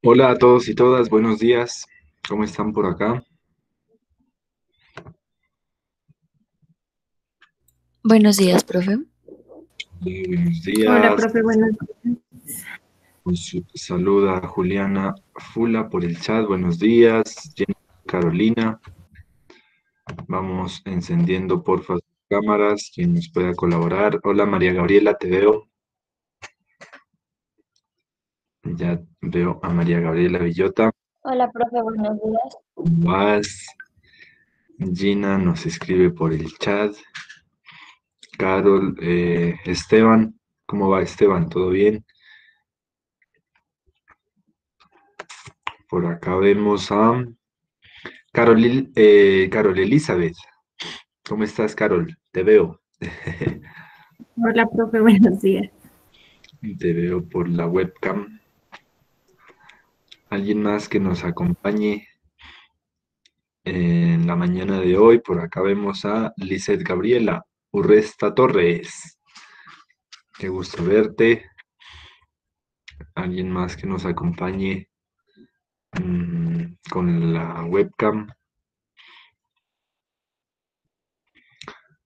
Hola a todos y todas, buenos días. ¿Cómo están por acá? Buenos días, profe. Buenos Hola, días. profe, buenas. Nos saluda Juliana Fula por el chat. Buenos días. Jenny, Carolina. Vamos encendiendo porfa sus cámaras. Quien nos pueda colaborar. Hola María Gabriela, te veo. Ya veo a María Gabriela Villota. Hola, profe, buenos días. ¿Cómo vas? Gina nos escribe por el chat. Carol, Esteban. ¿Cómo va Esteban? ¿Todo bien? Por acá vemos a Carol Elizabeth. ¿Cómo estás, Carol? Te veo. Hola, profe, buenos días. Te veo por la webcam. ¿Alguien más que nos acompañe en la mañana de hoy? Por acá vemos a Lizeth Gabriela Urresta Torres. Qué gusto verte. ¿Alguien más que nos acompañe con la webcam?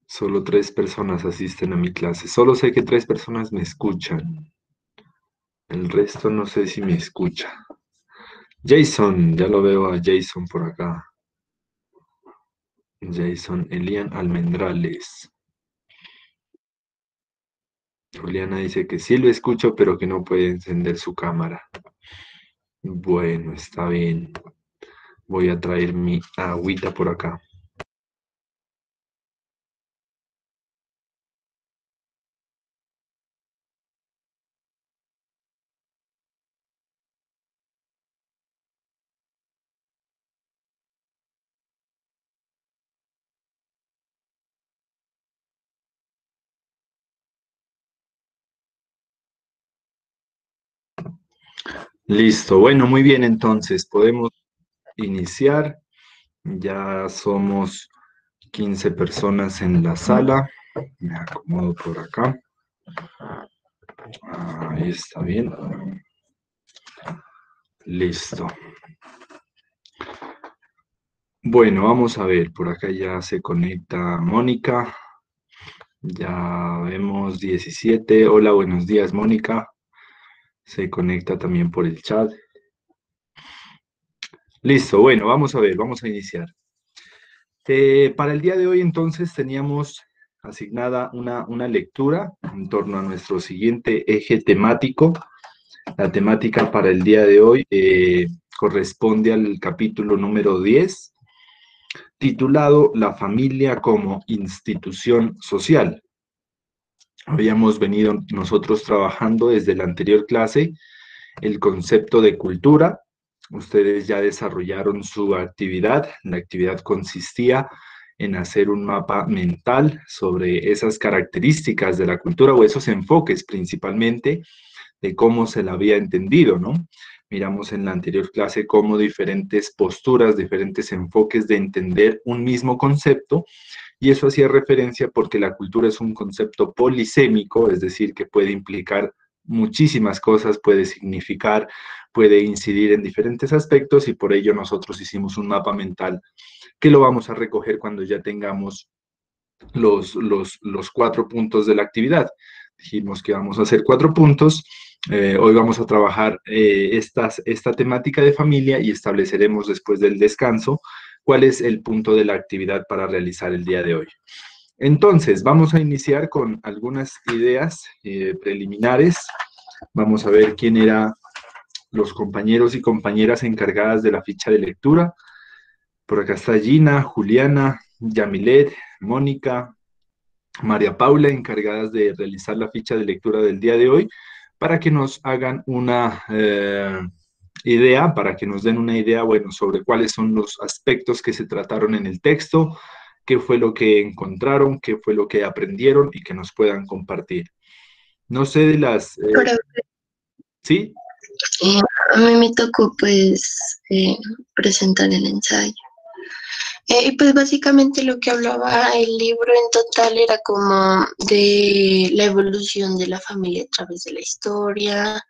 Solo 3 personas asisten a mi clase. Solo sé que 3 personas me escuchan. El resto no sé si me escucha. Jason, ya lo veo a Jason por acá. Jason Elian Almendrales. Juliana dice que sí lo escucho, pero que no puede encender su cámara. Bueno, está bien. Voy a traer mi agüita por acá. Listo. Bueno, muy bien, entonces podemos iniciar. Ya somos 15 personas en la sala. Me acomodo por acá. Ahí está bien. Listo. Bueno, vamos a ver. Por acá ya se conecta Mónica. Ya vemos 17. Hola, buenos días, Mónica. Se conecta también por el chat. Listo, bueno, vamos a ver, vamos a iniciar. Para el día de hoy, entonces, teníamos asignada una lectura en torno a nuestro siguiente eje temático. La temática para el día de hoy corresponde al capítulo número 10, titulado La familia como institución social. Habíamos venido nosotros trabajando desde la anterior clase el concepto de cultura. Ustedes ya desarrollaron su actividad. La actividad consistía en hacer un mapa mental sobre esas características de la cultura o esos enfoques principalmente de cómo se la había entendido, ¿no? Miramos en la anterior clase cómo diferentes posturas, diferentes enfoques de entender un mismo concepto, y eso hacía referencia porque la cultura es un concepto polisémico, es decir, que puede implicar muchísimas cosas, puede significar, puede incidir en diferentes aspectos, y por ello nosotros hicimos un mapa mental que lo vamos a recoger cuando ya tengamos los 4 puntos de la actividad. Dijimos que vamos a hacer 4 puntos. Hoy vamos a trabajar esta temática de familia y estableceremos después del descanso cuál es el punto de la actividad para realizar el día de hoy. Entonces, vamos a iniciar con algunas ideas preliminares. Vamos a ver quién eran los compañeros y compañeras encargadas de la ficha de lectura. Por acá está Gina, Juliana, Yamilet, Mónica, María Paula, encargadas de realizar la ficha de lectura del día de hoy, para que nos hagan una idea, para que nos den una idea, bueno, sobre cuáles son los aspectos que se trataron en el texto, qué fue lo que encontraron, qué fue lo que aprendieron y que nos puedan compartir. No sé de las... Pero ¿sí? a mí me tocó pues presentar el ensayo. Y pues básicamente lo que hablaba el libro en total era como de la evolución de la familia a través de la historia,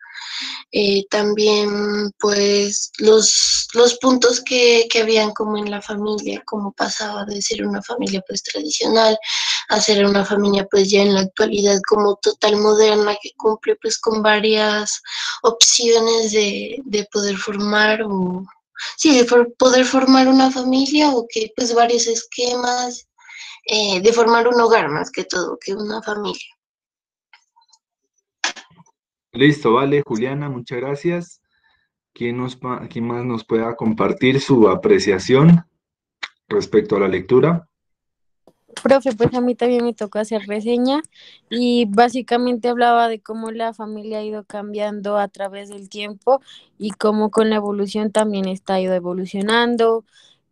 También pues los puntos que habían como en la familia, cómo pasaba de ser una familia pues tradicional a ser una familia pues ya en la actualidad como total moderna que cumple pues con varias opciones de poder formar o sí, de poder formar una familia o que pues varios esquemas de formar un hogar más que todo, que una familia. Listo, vale, Juliana, muchas gracias. ¿Quién más nos pueda compartir su apreciación respecto a la lectura? Profe, pues a mí también me tocó hacer reseña y básicamente hablaba de cómo la familia ha ido cambiando a través del tiempo y cómo con la evolución también está ido evolucionando,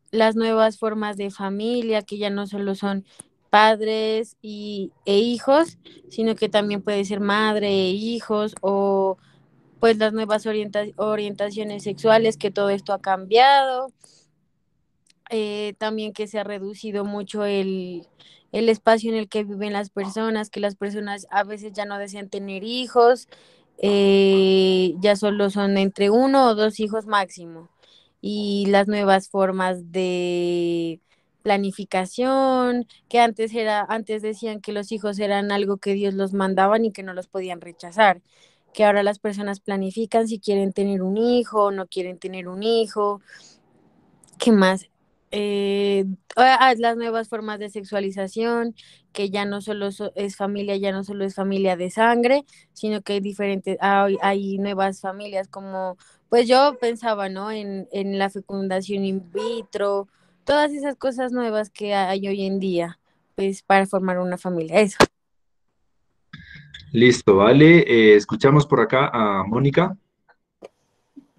las nuevas formas de familia que ya no solo son padres e hijos, sino que también puede ser madre e hijos o pues las nuevas orientaciones sexuales, que todo esto ha cambiado, también que se ha reducido mucho el espacio en el que viven las personas, que las personas a veces ya no desean tener hijos, ya solo son entre uno o dos hijos máximo, y las nuevas formas de planificación, que antes decían que los hijos eran algo que Dios los mandaban y que no los podían rechazar, que ahora las personas planifican si quieren tener un hijo o no quieren tener un hijo. ¿Qué más? Las nuevas formas de sexualización, que ya no solo es familia, ya no solo es familia de sangre, sino que hay diferentes, hay nuevas familias como, pues yo pensaba, ¿no? En la fecundación in vitro, todas esas cosas nuevas que hay hoy en día, pues para formar una familia. Eso. Listo, vale. Escuchamos por acá a Mónica.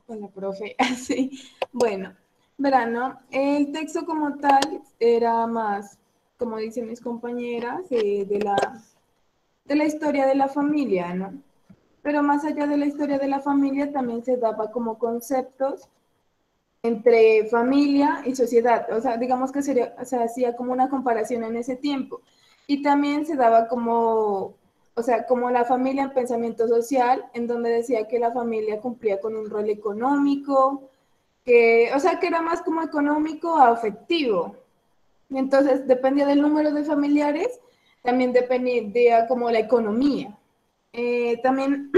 Hola, profe. Sí, bueno, verán, ¿no? El texto como tal era más, como dicen mis compañeras, de la historia de la familia, ¿no? Pero más allá de la historia de la familia, también se daba como conceptos entre familia y sociedad. O sea, digamos que se hacía como una comparación en ese tiempo. Y también se daba como, o sea, como la familia en pensamiento social, en donde decía que la familia cumplía con un rol económico, que, o sea, que era más como económico a afectivo. Y entonces dependía del número de familiares, también dependía como la economía. También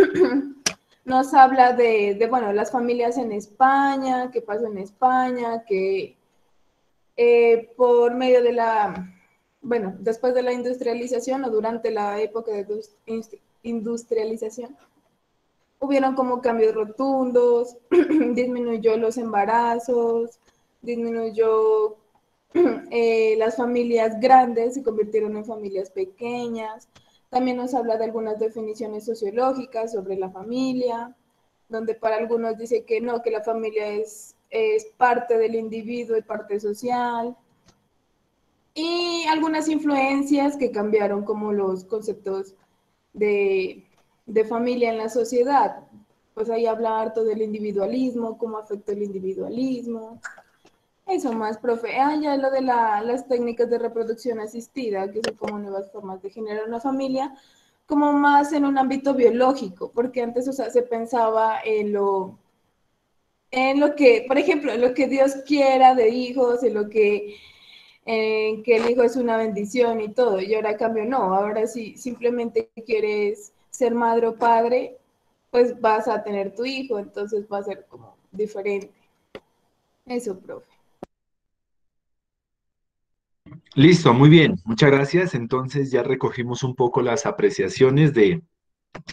nos habla bueno, las familias en España, qué pasó en España, que por medio de bueno, después de la industrialización o durante la época de industrialización, hubieron como cambios rotundos, disminuyó los embarazos, disminuyó las familias grandes, se convirtieron en familias pequeñas. También nos habla de algunas definiciones sociológicas sobre la familia, donde para algunos dice que no, que la familia es parte del individuo y parte social. Y algunas influencias que cambiaron como los conceptos de familia en la sociedad. Pues ahí habla harto del individualismo, cómo afectó el individualismo. Eso más, profe. Ya lo de las técnicas de reproducción asistida, que son como nuevas formas de generar una familia, como más en un ámbito biológico, porque antes, o sea, se pensaba en lo que, por ejemplo, en lo que Dios quiera de hijos, en que el hijo es una bendición y todo, y ahora cambio no, ahora si simplemente quieres ser madre o padre, pues vas a tener tu hijo, entonces va a ser como diferente. Eso, profe. Listo, muy bien, muchas gracias. Entonces ya recogimos un poco las apreciaciones de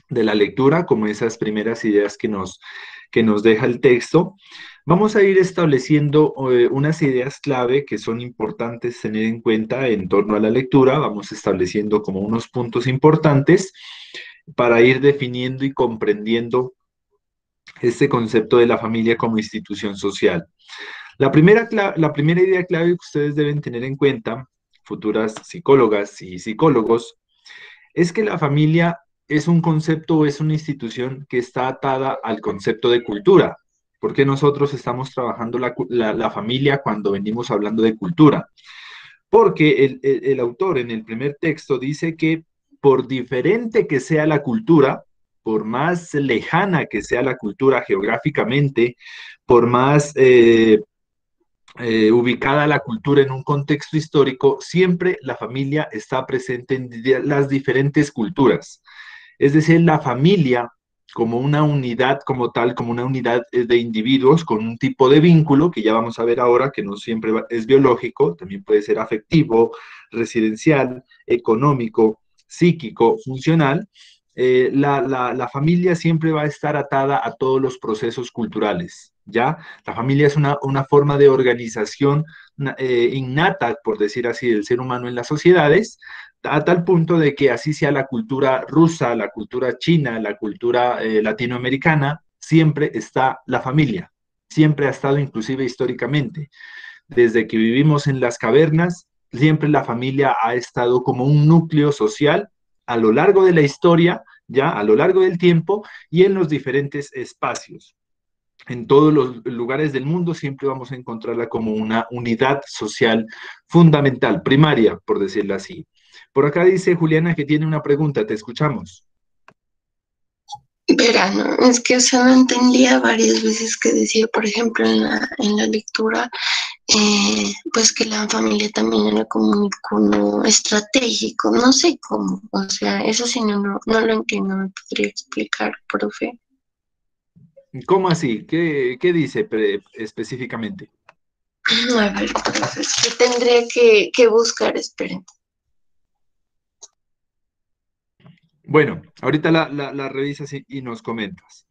la lectura, como esas primeras ideas que nos deja el texto. Vamos a ir estableciendo unas ideas clave que son importantes tener en cuenta en torno a la lectura. Vamos estableciendo como unos puntos importantes para ir definiendo y comprendiendo este concepto de la familia como institución social. La primera idea clave que ustedes deben tener en cuenta, futuras psicólogas y psicólogos, es que la familia es un concepto o es una institución que está atada al concepto de cultura. Porque nosotros estamos trabajando la familia cuando venimos hablando de cultura. Porque el autor en el primer texto dice que por diferente que sea la cultura, por más lejana que sea la cultura geográficamente, por más ubicada la cultura en un contexto histórico, siempre la familia está presente en las diferentes culturas. Es decir, la familia como una unidad como tal, como una unidad de individuos con un tipo de vínculo que ya vamos a ver ahora, que no siempre es biológico, también puede ser afectivo, residencial, económico, psíquico, funcional. La familia siempre va a estar atada a todos los procesos culturales, ¿ya? La familia es una forma de organización innata, por decir así, del ser humano en las sociedades, a tal punto de que así sea la cultura rusa, la cultura china, la cultura latinoamericana, siempre está la familia, siempre ha estado inclusive históricamente. Desde que vivimos en las cavernas, siempre la familia ha estado como un núcleo social a lo largo de la historia, ya a lo largo del tiempo y en los diferentes espacios. En todos los lugares del mundo siempre vamos a encontrarla como una unidad social fundamental, primaria, por decirlo así. Por acá dice Juliana que tiene una pregunta, te escuchamos. Verano, es que o sea, no entendía varias veces que decía, por ejemplo, en la lectura, pues que la familia también era como un icono estratégico, no sé cómo, o sea, eso sí no lo entiendo, ¿me podría explicar, profe? ¿Cómo así? ¿Qué dice específicamente? A ver, profe, es que tendría que buscar, esperen. Bueno, ahorita la revisas y nos comentas.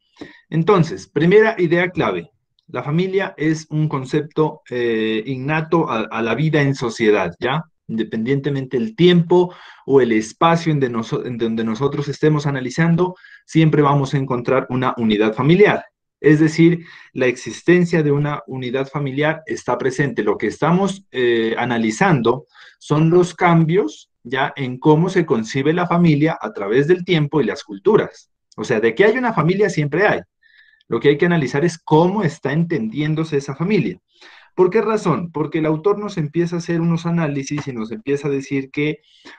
Entonces, primera idea clave. La familia es un concepto innato a la vida en sociedad, ¿ya? Independientemente del tiempo o el espacio en donde nosotros estemos analizando, siempre vamos a encontrar una unidad familiar. Es decir, la existencia de una unidad familiar está presente. Lo que estamos analizando son los cambios ya en cómo se concibe la familia a través del tiempo y las culturas. O sea, de que hay una familia siempre hay. Lo que hay que analizar es cómo está entendiéndose esa familia. ¿Por qué razón? Porque el autor nos empieza a hacer unos análisis y nos empieza a decir que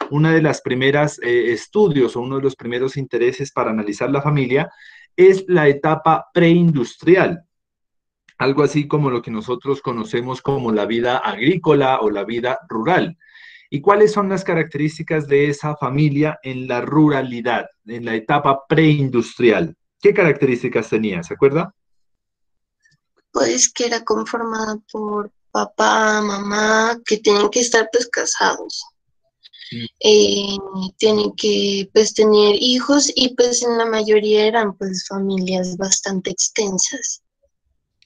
una de las primeras estudios o uno de los primeros intereses para analizar la familia es la etapa preindustrial, algo así como lo que nosotros conocemos como la vida agrícola o la vida rural. ¿Y cuáles son las características de esa familia en la ruralidad, en la etapa preindustrial? ¿Qué características tenía? ¿Se acuerda? Pues que era conformada por papá, mamá, que tienen que estar pues casados. eh, Tienen que pues tener hijos y pues en la mayoría eran pues familias bastante extensas.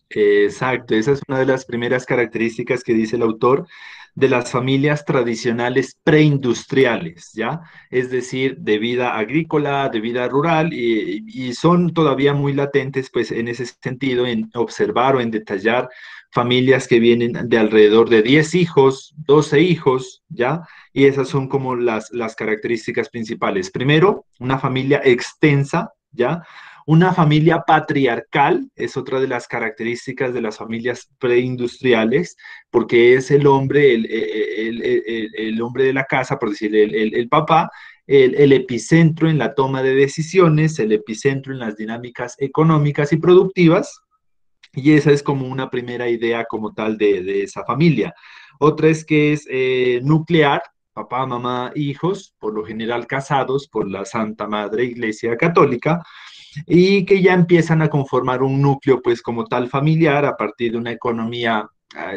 Exacto, esa es una de las primeras características que dice el autor de las familias tradicionales preindustriales, ¿ya? Es decir, de vida agrícola, de vida rural, y son todavía muy latentes, pues, en ese sentido, en observar o en detallar familias que vienen de alrededor de 10 hijos, 12 hijos, ¿ya? Y esas son como las características principales. Primero, una familia extensa, ¿ya? Una familia patriarcal es otra de las características de las familias preindustriales, porque es el hombre, el hombre de la casa, por decir, el papá, el epicentro en la toma de decisiones, el epicentro en las dinámicas económicas y productivas, y esa es como una primera idea como tal de esa familia. Otra es que es nuclear, papá, mamá, hijos, por lo general casados por la Santa Madre Iglesia Católica, y que ya empiezan a conformar un núcleo, pues como tal familiar, a partir de una economía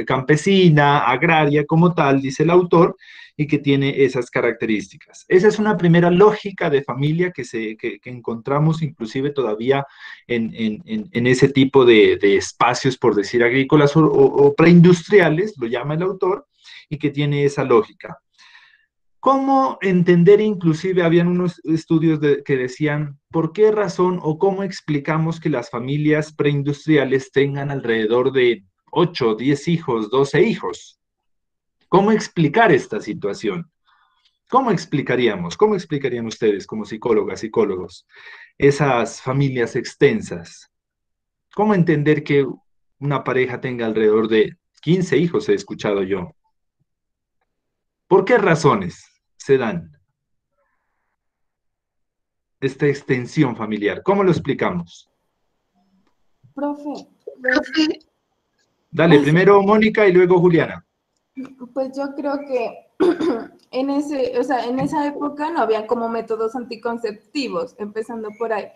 campesina, agraria como tal, dice el autor, y que tiene esas características. Esa es una primera lógica de familia que encontramos inclusive todavía en ese tipo de espacios, por decir, agrícolas o preindustriales, lo llama el autor, y que tiene esa lógica. ¿Cómo entender, inclusive, habían unos estudios que decían por qué razón o cómo explicamos que las familias preindustriales tengan alrededor de 8, 10 hijos, 12 hijos? ¿Cómo explicar esta situación? ¿Cómo explicaríamos? ¿Cómo explicarían ustedes como psicólogas, psicólogos, esas familias extensas? ¿Cómo entender que una pareja tenga alrededor de 15 hijos, he escuchado yo? ¿Por qué razones se dan? esta extensión familiar? ¿Cómo lo explicamos? Profe, Profe, Dale, primero Mónica y luego Juliana. pues yo creo que en esa época no había como métodos anticonceptivos, empezando por ahí.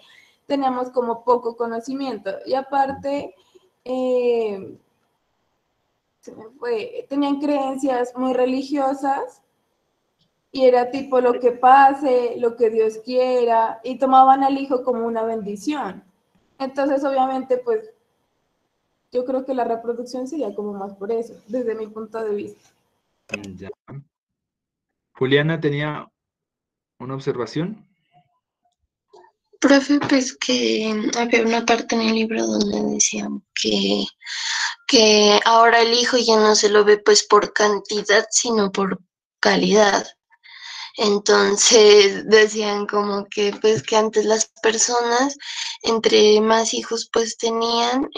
Teníamos como poco conocimiento y aparte tenían creencias muy religiosas y era tipo lo que pase, lo que Dios quiera, y tomaban al hijo como una bendición. Entonces, obviamente, pues yo creo que la reproducción sería como más por eso, desde mi punto de vista. Ya. Juliana tenía una observación. profe, pues que había una parte en el libro donde decían que ahora el hijo ya no se lo ve pues por cantidad, sino por calidad. Entonces decían como que pues que antes las personas entre más hijos pues tenían,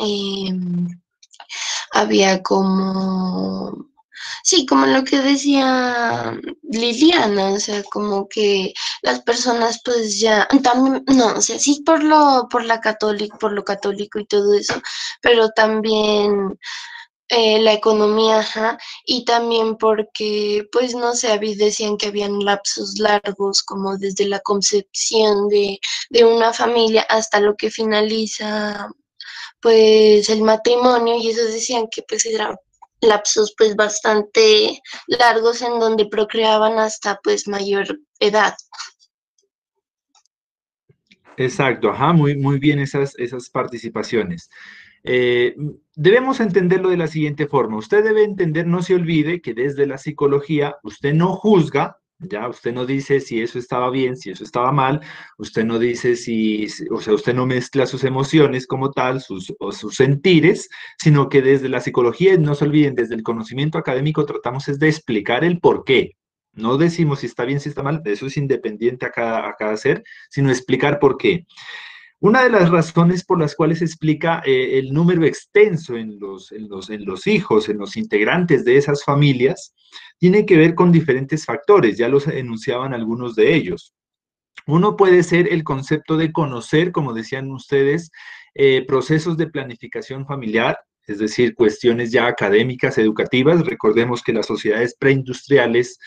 había como, sí, como lo que decía Liliana, o sea, como que las personas pues ya, también, no, o sea, sí por lo católico y todo eso, pero también la economía, ajá, y también porque, pues no sé, decían que habían lapsos largos, como desde la concepción de una familia hasta lo que finaliza, pues el matrimonio, y esos decían que pues eran lapsos pues bastante largos en donde procreaban hasta pues mayor edad. Exacto, ajá, muy bien esas participaciones. Eh, Debemos entenderlo de la siguiente forma. Usted debe entender, no se olvide que desde la psicología usted no juzga, ya, usted no dice si eso estaba bien, si eso estaba mal, usted no dice o sea, usted no mezcla sus emociones como tal, o sus sentires, sino que desde la psicología, no se olviden, desde el conocimiento académico tratamos es de explicar el por qué. No decimos si está bien, si está mal, eso es independiente a cada ser, sino explicar por qué. Una de las razones por las cuales se explica el número extenso en los hijos, en los integrantes de esas familias, tiene que ver con diferentes factores, ya los enunciaban algunos de ellos. Uno puede ser el concepto de conocer, como decían ustedes, procesos de planificación familiar, es decir, cuestiones ya académicas, educativas. Recordemos que las sociedades preindustriales,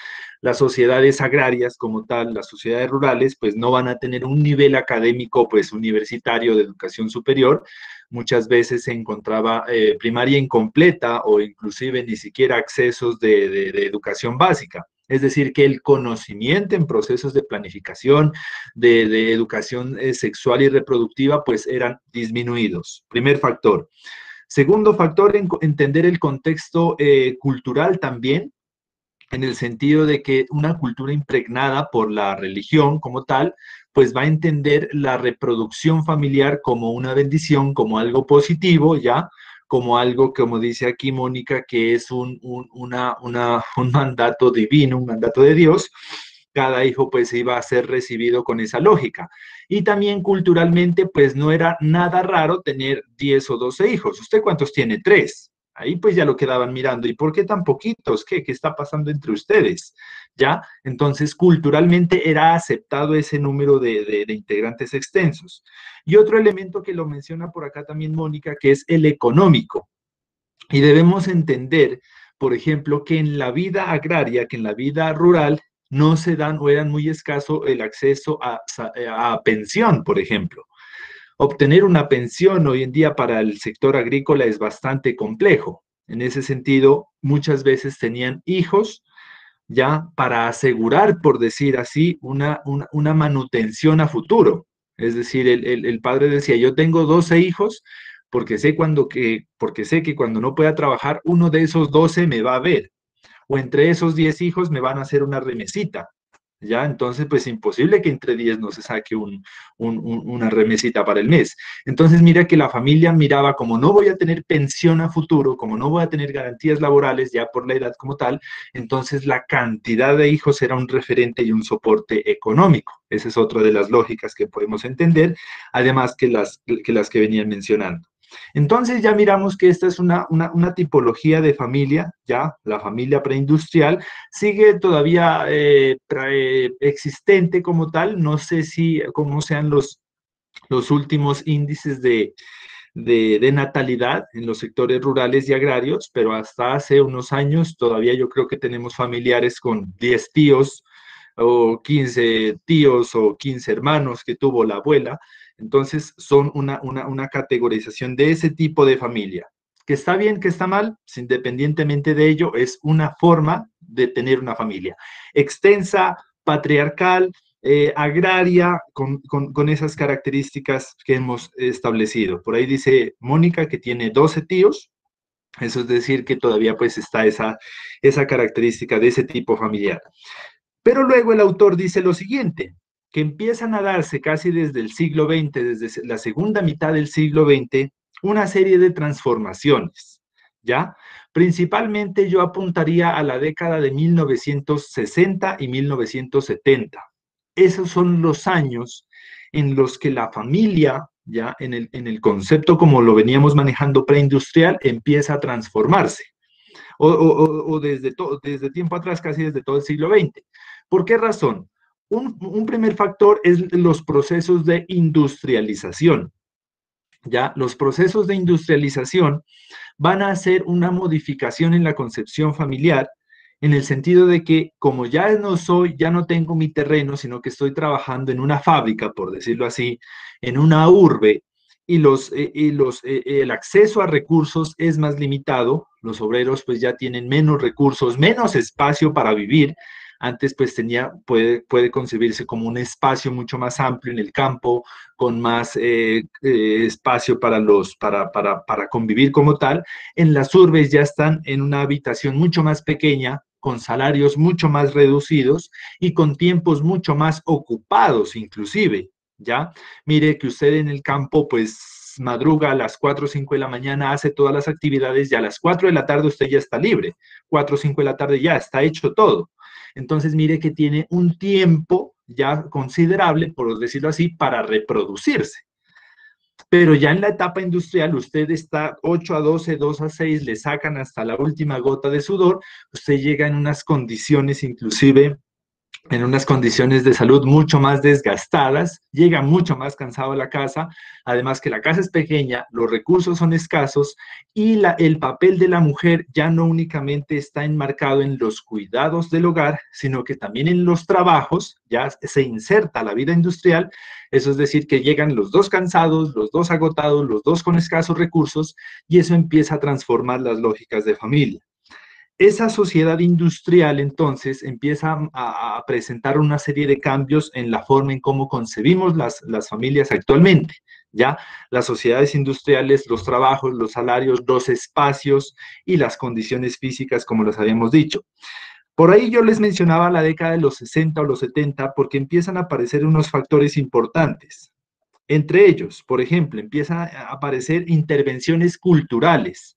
las sociedades agrarias como tal, las sociedades rurales, pues no van a tener un nivel académico pues universitario de educación superior. Muchas veces se encontraba primaria incompleta o inclusive ni siquiera accesos de educación básica. Es decir, que el conocimiento en procesos de planificación, de educación sexual y reproductiva, pues eran disminuidos. Primer factor. Segundo factor, entender el contexto cultural también, en el sentido de que una cultura impregnada por la religión como tal, pues va a entender la reproducción familiar como una bendición, como algo positivo, ¿ya? Como algo, como dice aquí Mónica, que es un mandato divino, un mandato de Dios. Cada hijo pues iba a ser recibido con esa lógica. Y también culturalmente pues no era nada raro tener 10 o 12 hijos. ¿Usted cuántos tiene? 3. Ahí pues ya lo quedaban mirando. ¿Y por qué tan poquitos? ¿Qué está pasando entre ustedes? ¿Ya? Entonces, culturalmente era aceptado ese número de integrantes extensos. Y otro elemento que lo menciona por acá también Mónica, que es el económico. Y debemos entender, por ejemplo, que en la vida agraria, que en la vida rural, no se dan o eran muy escaso el acceso a pensión, por ejemplo. Obtener una pensión hoy en día para el sector agrícola es bastante complejo. En ese sentido, muchas veces tenían hijos ya para asegurar, por decir así, una manutención a futuro. Es decir, el padre decía, yo tengo 12 hijos porque sé que cuando no pueda trabajar, uno de esos 12 me va a ver, o entre esos 10 hijos me van a hacer una remesita. ¿Ya? Entonces, pues imposible que entre 10 no se saque una remesita para el mes. Entonces, mira que la familia miraba como no voy a tener pensión a futuro, como no voy a tener garantías laborales ya por la edad como tal, entonces la cantidad de hijos era un referente y un soporte económico. Esa es otra de las lógicas que podemos entender, además que las que venían mencionando. Entonces ya miramos que esta es una tipología de familia, ya la familia preindustrial, sigue todavía existente como tal, no sé si cómo sean los últimos índices de natalidad en los sectores rurales y agrarios, pero hasta hace unos años todavía yo creo que tenemos familiares con 10 tíos o 15 tíos o 15 hermanos que tuvo la abuela. Entonces son una categorización de ese tipo de familia. Que está bien, que está mal, pues, independientemente de ello, es una forma de tener una familia extensa, patriarcal, agraria, con esas características que hemos establecido. Por ahí dice Mónica que tiene 12 tíos, eso es decir que todavía pues está esa característica de ese tipo familiar. Pero luego el autor dice lo siguiente, que empiezan a darse casi desde el siglo XX, desde la segunda mitad del siglo XX, una serie de transformaciones, ¿ya? Principalmente yo apuntaría a la década de 1960 y 1970. Esos son los años en los que la familia, ya en el concepto como lo veníamos manejando preindustrial, empieza a transformarse. O desde tiempo atrás, casi desde todo el siglo XX. ¿Por qué razón? Un primer factor es los procesos de industrialización. Ya, los procesos de industrialización van a hacer una modificación en la concepción familiar, en el sentido de que como ya no tengo mi terreno, sino que estoy trabajando en una fábrica, por decirlo así, en una urbe, y el acceso a recursos es más limitado, los obreros pues ya tienen menos recursos, menos espacio para vivir. Antes pues puede concebirse como un espacio mucho más amplio en el campo, con más espacio para convivir como tal. En las urbes ya están en una habitación mucho más pequeña, con salarios mucho más reducidos y con tiempos mucho más ocupados inclusive, ¿ya? Mire que usted en el campo pues madruga a las 4 o 5 de la mañana, hace todas las actividades y a las 4 de la tarde usted ya está libre, 4 o 5 de la tarde ya está hecho todo. Entonces mire que tiene un tiempo ya considerable, por decirlo así, para reproducirse. Pero ya en la etapa industrial, usted está 8 a 12, 2 a 6, le sacan hasta la última gota de sudor, usted llega en unas condiciones inclusive en unas condiciones de salud mucho más desgastadas, llega mucho más cansado a la casa, además que la casa es pequeña, los recursos son escasos y el papel de la mujer ya no únicamente está enmarcado en los cuidados del hogar, sino que también en los trabajos, ya se inserta la vida industrial, eso es decir, que llegan los dos cansados, los dos agotados, los dos con escasos recursos y eso empieza a transformar las lógicas de familia. Esa sociedad industrial entonces empieza a presentar una serie de cambios en la forma en cómo concebimos las familias actualmente, ¿ya? Las sociedades industriales, los trabajos, los salarios, los espacios y las condiciones físicas, como les habíamos dicho. Por ahí yo les mencionaba la década de los 60 o los 70 porque empiezan a aparecer unos factores importantes. Entre ellos, por ejemplo, empiezan a aparecer intervenciones culturales.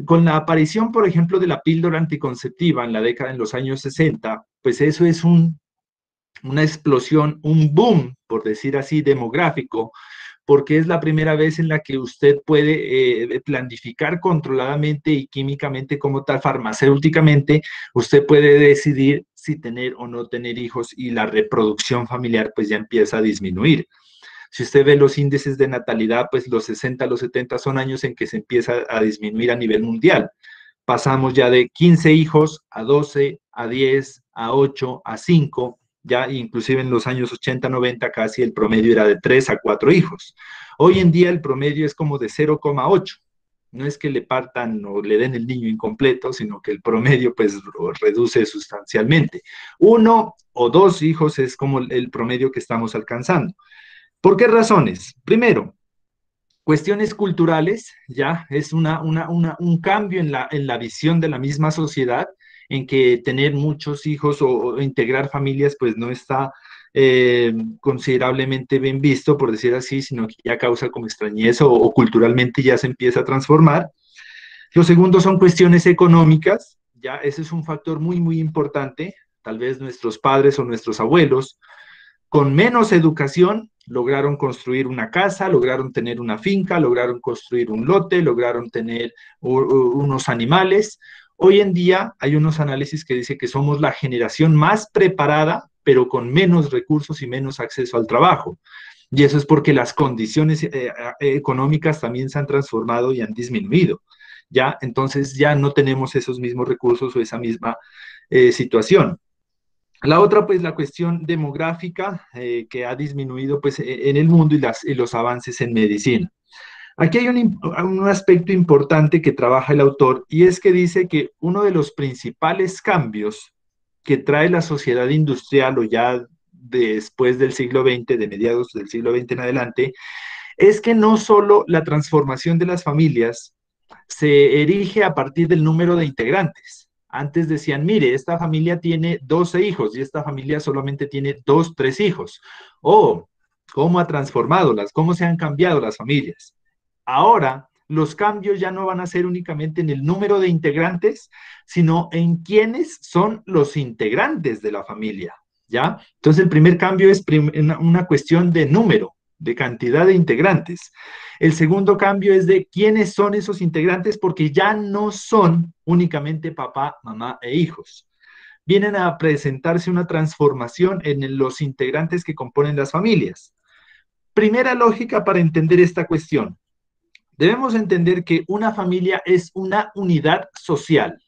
Con la aparición, por ejemplo, de la píldora anticonceptiva en los años 60, pues eso es una explosión, un boom, por decir así, demográfico, porque es la primera vez en la que usted puede planificar controladamente y químicamente como tal, farmacéuticamente, usted puede decidir si tener o no tener hijos y la reproducción familiar pues ya empieza a disminuir. Si usted ve los índices de natalidad, pues los 60, los 70 son años en que se empieza a disminuir a nivel mundial. Pasamos ya de 15 hijos a 12, a 10, a 8, a 5, ya inclusive en los años 80, 90 casi el promedio era de 3 a 4 hijos. Hoy en día el promedio es como de 0,8. No es que le partan o le den el niño incompleto, sino que el promedio pues reduce sustancialmente. 1 o 2 hijos es como el promedio que estamos alcanzando. ¿Por qué razones? Primero, cuestiones culturales, ya es un cambio en la visión de la misma sociedad, en que tener muchos hijos o integrar familias pues no está considerablemente bien visto, por decir así, sino que ya causa como extrañeza o culturalmente ya se empieza a transformar. Lo segundo son cuestiones económicas, ya ese es un factor muy, muy importante. Tal vez nuestros padres o nuestros abuelos con menos educación lograron construir una casa, lograron tener una finca, lograron construir un lote, lograron tener unos animales. Hoy en día hay unos análisis que dicen que somos la generación más preparada, pero con menos recursos y menos acceso al trabajo. Y eso es porque las condiciones económicas también se han transformado y han disminuido. ¿Ya? Entonces ya no tenemos esos mismos recursos o esa misma situación. La otra, pues, la cuestión demográfica que ha disminuido pues, en el mundo y los avances en medicina. Aquí hay un aspecto importante que trabaja el autor y es que dice que uno de los principales cambios que trae la sociedad industrial o ya después del siglo XX, de mediados del siglo XX en adelante, es que no solo la transformación de las familias se erige a partir del número de integrantes. Antes decían, mire, esta familia tiene 12 hijos y esta familia solamente tiene 2, 3 hijos. Oh, ¿cómo ha transformado cómo se han cambiado las familias? Ahora, los cambios ya no van a ser únicamente en el número de integrantes, sino en quiénes son los integrantes de la familia, ¿ya? Entonces, el primer cambio es una cuestión de número, de cantidad de integrantes. El segundo cambio es de quiénes son esos integrantes, porque ya no son únicamente papá, mamá e hijos. Vienen a presentarse una transformación en los integrantes que componen las familias. Primera lógica para entender esta cuestión. Debemos entender que una familia es una unidad social.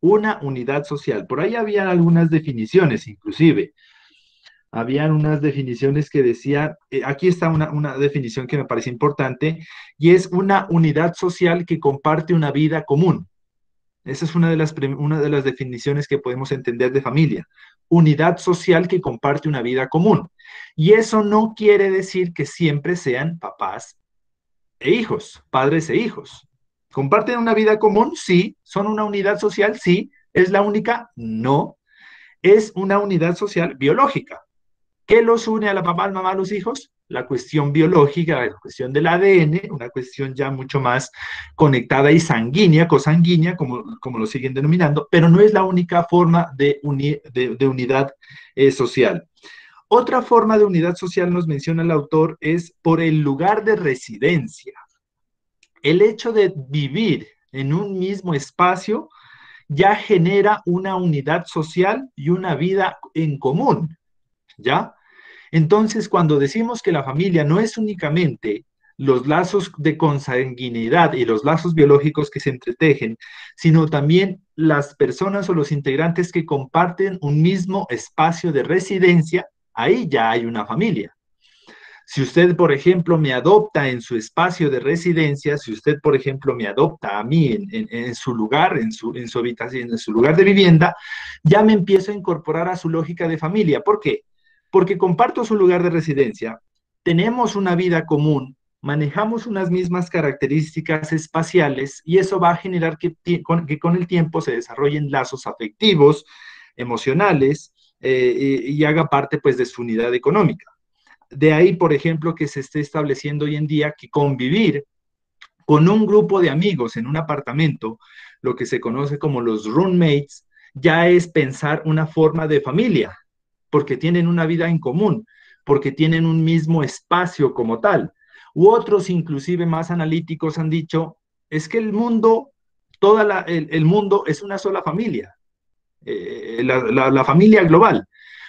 Una unidad social. Por ahí había algunas definiciones, inclusive. Habían unas definiciones que decían, aquí está una definición que me parece importante, y es una unidad social que comparte una vida común. Esa es una de las definiciones que podemos entender de familia. Unidad social que comparte una vida común. Y eso no quiere decir que siempre sean papás e hijos, padres e hijos. ¿Comparten una vida común? Sí. ¿Son una unidad social? Sí. ¿Es la única? No. Es una unidad social biológica. ¿Qué los une a la papá, a la mamá, a los hijos? La cuestión biológica, la cuestión del ADN, una cuestión ya mucho más conectada y sanguínea, cosanguínea, como lo siguen denominando, pero no es la única forma de unidad social. Otra forma de unidad social, nos menciona el autor, es por el lugar de residencia. El hecho de vivir en un mismo espacio ya genera una unidad social y una vida en común, ¿ya? Entonces, cuando decimos que la familia no es únicamente los lazos de consanguinidad y los lazos biológicos que se entretejen, sino también las personas o los integrantes que comparten un mismo espacio de residencia, ahí ya hay una familia. Si usted, por ejemplo, me adopta en su espacio de residencia, si usted, por ejemplo, me adopta a mí en su lugar, en su habitación, en su lugar de vivienda, ya me empiezo a incorporar a su lógica de familia. ¿Por qué? Porque comparto su lugar de residencia, tenemos una vida común, manejamos unas mismas características espaciales y eso va a generar que con el tiempo se desarrollen lazos afectivos, emocionales y haga parte pues de su unidad económica. De ahí, por ejemplo, que se esté estableciendo hoy en día que convivir con un grupo de amigos en un apartamento, lo que se conoce como los roommates, ya es pensar una forma de familia, porque tienen una vida en común, porque tienen un mismo espacio como tal. U otros, inclusive más analíticos, han dicho, es que el mundo, el mundo es una sola familia, la familia global,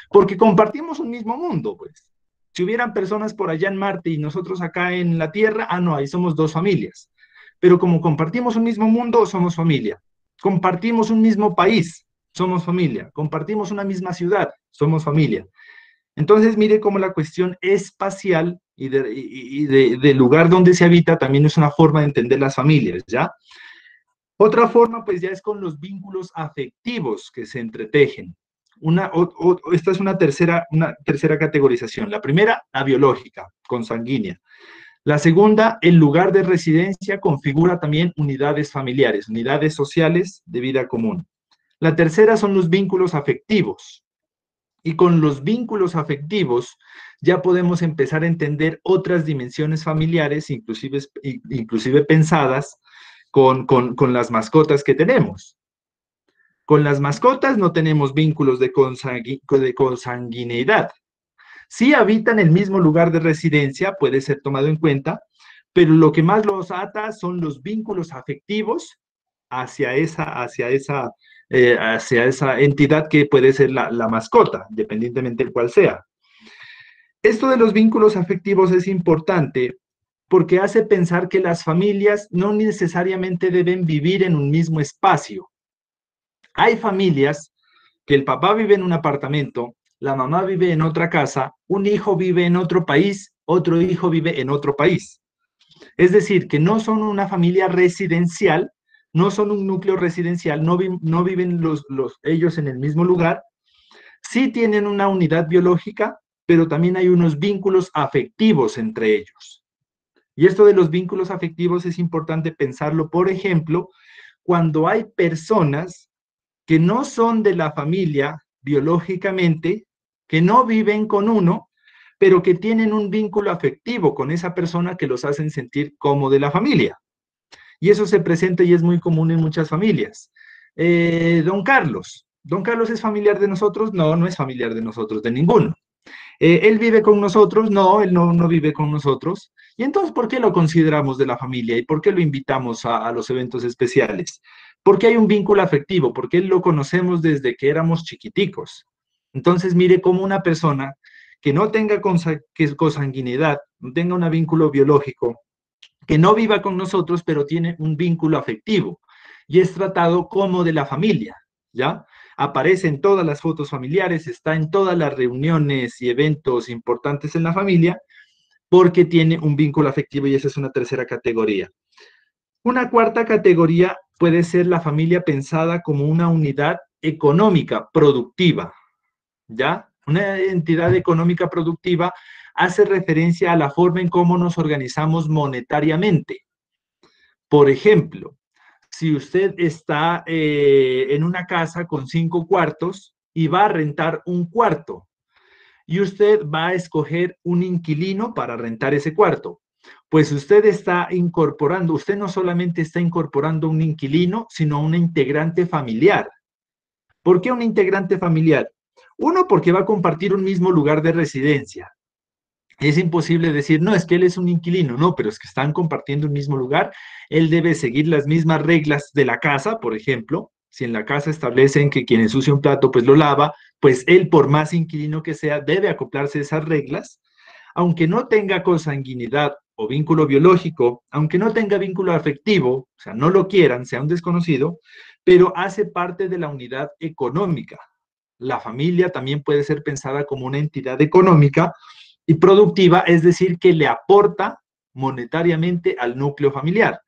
porque compartimos un mismo mundo, pues. Si hubieran personas por allá en Marte y nosotros acá en la Tierra, no, ahí somos dos familias. Pero como compartimos un mismo mundo, somos familia. Compartimos un mismo país, somos familia. Compartimos una misma ciudad, somos familia. Entonces, mire cómo la cuestión espacial y del lugar donde se habita también es una forma de entender las familias, ¿ya? Otra forma, pues ya es con los vínculos afectivos que se entretejen. Esta es una tercera categorización. La primera, la biológica, consanguínea. La segunda, el lugar de residencia configura también unidades familiares, unidades sociales de vida común. La tercera son los vínculos afectivos. Y con los vínculos afectivos ya podemos empezar a entender otras dimensiones familiares, inclusive pensadas con las mascotas que tenemos. Con las mascotas no tenemos vínculos de consanguineidad, Sí habitan el mismo lugar de residencia, puede ser tomado en cuenta, pero lo que más los ata son los vínculos afectivos hacia esa entidad que puede ser la mascota, independientemente de cuál sea. Esto de los vínculos afectivos es importante porque hace pensar que las familias no necesariamente deben vivir en un mismo espacio. Hay familias que el papá vive en un apartamento, la mamá vive en otra casa, un hijo vive en otro país, otro hijo vive en otro país. Es decir, que no son una familia residencial, no son un núcleo residencial, no viven ellos en el mismo lugar, sí tienen una unidad biológica, pero también hay unos vínculos afectivos entre ellos. Y esto de los vínculos afectivos es importante pensarlo, por ejemplo, cuando hay personas que no son de la familia biológicamente, que no viven con uno, pero que tienen un vínculo afectivo con esa persona que los hacen sentir como de la familia. Y eso se presenta y es muy común en muchas familias. Don Carlos es familiar de nosotros, no, no es familiar de nosotros, de ninguno. ¿Él vive con nosotros? No, él no vive con nosotros. Y entonces, ¿por qué lo consideramos de la familia? ¿Y por qué lo invitamos a los eventos especiales? Porque hay un vínculo afectivo, porque él lo conocemos desde que éramos chiquiticos. Entonces, mire cómo una persona que no tenga consanguinidad, no tenga un vínculo biológico, que no viva con nosotros, pero tiene un vínculo afectivo y es tratado como de la familia, ¿ya? Aparece en todas las fotos familiares, está en todas las reuniones y eventos importantes en la familia, porque tiene un vínculo afectivo y esa es una tercera categoría. Una cuarta categoría puede ser la familia pensada como una unidad económica productiva, ¿ya? Una entidad económica productiva hace referencia a la forma en cómo nos organizamos monetariamente. Por ejemplo, si usted está en una casa con 5 cuartos y va a rentar un cuarto y usted va a escoger un inquilino para rentar ese cuarto, pues usted está incorporando, usted no solamente está incorporando un inquilino, sino un integrante familiar. ¿Por qué un integrante familiar? Uno, porque va a compartir un mismo lugar de residencia. Es imposible decir, no, es que él es un inquilino, no, pero es que están compartiendo un mismo lugar, él debe seguir las mismas reglas de la casa, por ejemplo, si en la casa establecen que quien ensucia un plato pues lo lava, pues él, por más inquilino que sea, debe acoplarse a esas reglas, aunque no tenga consanguinidad o vínculo biológico, aunque no tenga vínculo afectivo, o sea, no lo quieran, sea un desconocido, pero hace parte de la unidad económica. La familia también puede ser pensada como una entidad económica y productiva, es decir, que le aporta monetariamente al núcleo familiar,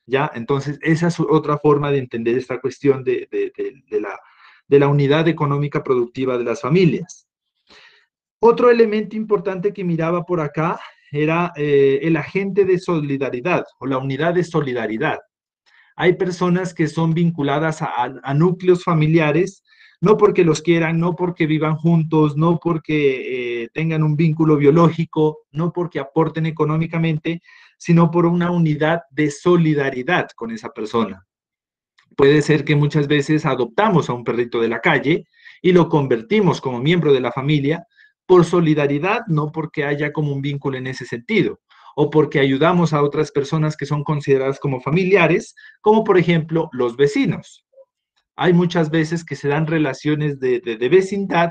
¿ya? Entonces, esa es otra forma de entender esta cuestión de la unidad económica productiva de las familias. Otro elemento importante que miraba por acá era el agente de solidaridad o la unidad de solidaridad. Hay personas que son vinculadas a núcleos familiares, no porque los quieran, no porque vivan juntos, no porque tengan un vínculo biológico, no porque aporten económicamente, sino por una unidad de solidaridad con esa persona. Puede ser que muchas veces adoptamos a un perrito de la calle y lo convertimos como miembro de la familia por solidaridad, no porque haya como un vínculo en ese sentido, o porque ayudamos a otras personas que son consideradas como familiares, como por ejemplo los vecinos. Hay muchas veces que se dan relaciones de vecindad,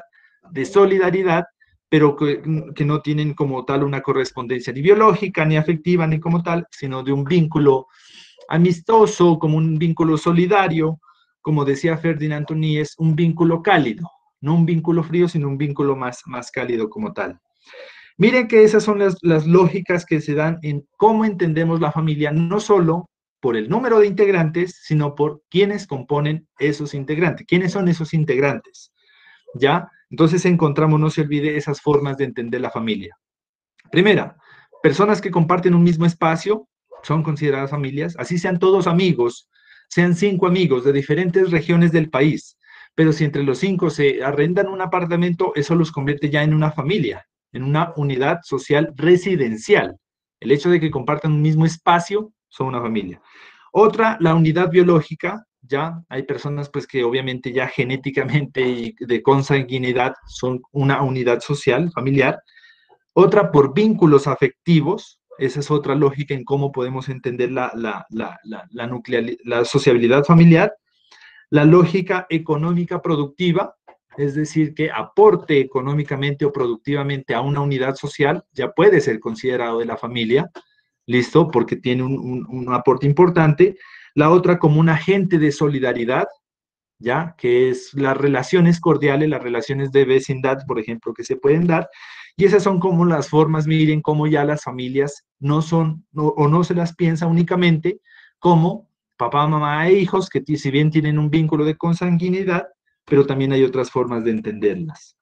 de solidaridad, pero que no tienen como tal una correspondencia ni biológica, ni afectiva, ni como tal, sino de un vínculo amistoso, como un vínculo solidario, como decía Ferdinand Núñez, un vínculo cálido, no un vínculo frío, sino un vínculo más cálido como tal. Miren que esas son las lógicas que se dan en cómo entendemos la familia, no solo por el número de integrantes, sino por quiénes componen esos integrantes, quiénes son esos integrantes, ¿ya? Entonces encontramos, no se olvide, esas formas de entender la familia. Primera, personas que comparten un mismo espacio son consideradas familias, así sean todos amigos, sean 5 amigos de diferentes regiones del país, pero si entre los 5 se arrendan un apartamento, eso los convierte ya en una familia, en una unidad social residencial. El hecho de que compartan un mismo espacio son una familia. Otra, la unidad biológica, ya hay personas pues que obviamente ya genéticamente y de consanguinidad son una unidad social, familiar, otra por vínculos afectivos. Esa es otra lógica en cómo podemos entender la sociabilidad familiar. La lógica económica productiva, es decir, que aporte económicamente o productivamente a una unidad social, ya puede ser considerado de la familia, ¿listo? Porque tiene un aporte importante. La otra como un agente de solidaridad, ¿ya? Que es las relaciones cordiales, las relaciones de vecindad, por ejemplo, que se pueden dar. Y esas son como las formas, miren, cómo ya las familias no son, o no se las piensa únicamente como papá, mamá e hijos, que si bien tienen un vínculo de consanguinidad, pero también hay otras formas de entenderlas.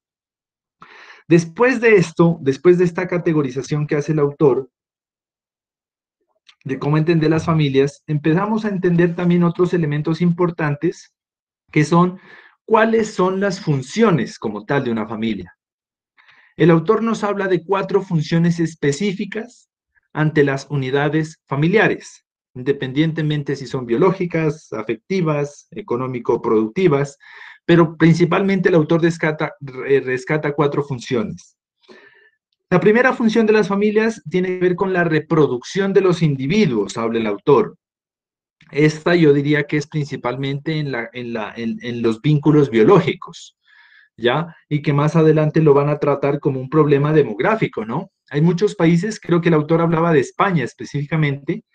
Después de esto, después de esta categorización que hace el autor, de cómo entender las familias, empezamos a entender también otros elementos importantes, que son cuáles son las funciones como tal de una familia. El autor nos habla de 4 funciones específicas ante las unidades familiares, independientemente si son biológicas, afectivas, económico-productivas, pero principalmente el autor rescata 4 funciones. La primera función de las familias tiene que ver con la reproducción de los individuos, habla el autor. Esta yo diría que es principalmente en los vínculos biológicos, ¿ya? Y que más adelante lo van a tratar como un problema demográfico, ¿no? Hay muchos países, creo que el autor hablaba de España específicamente,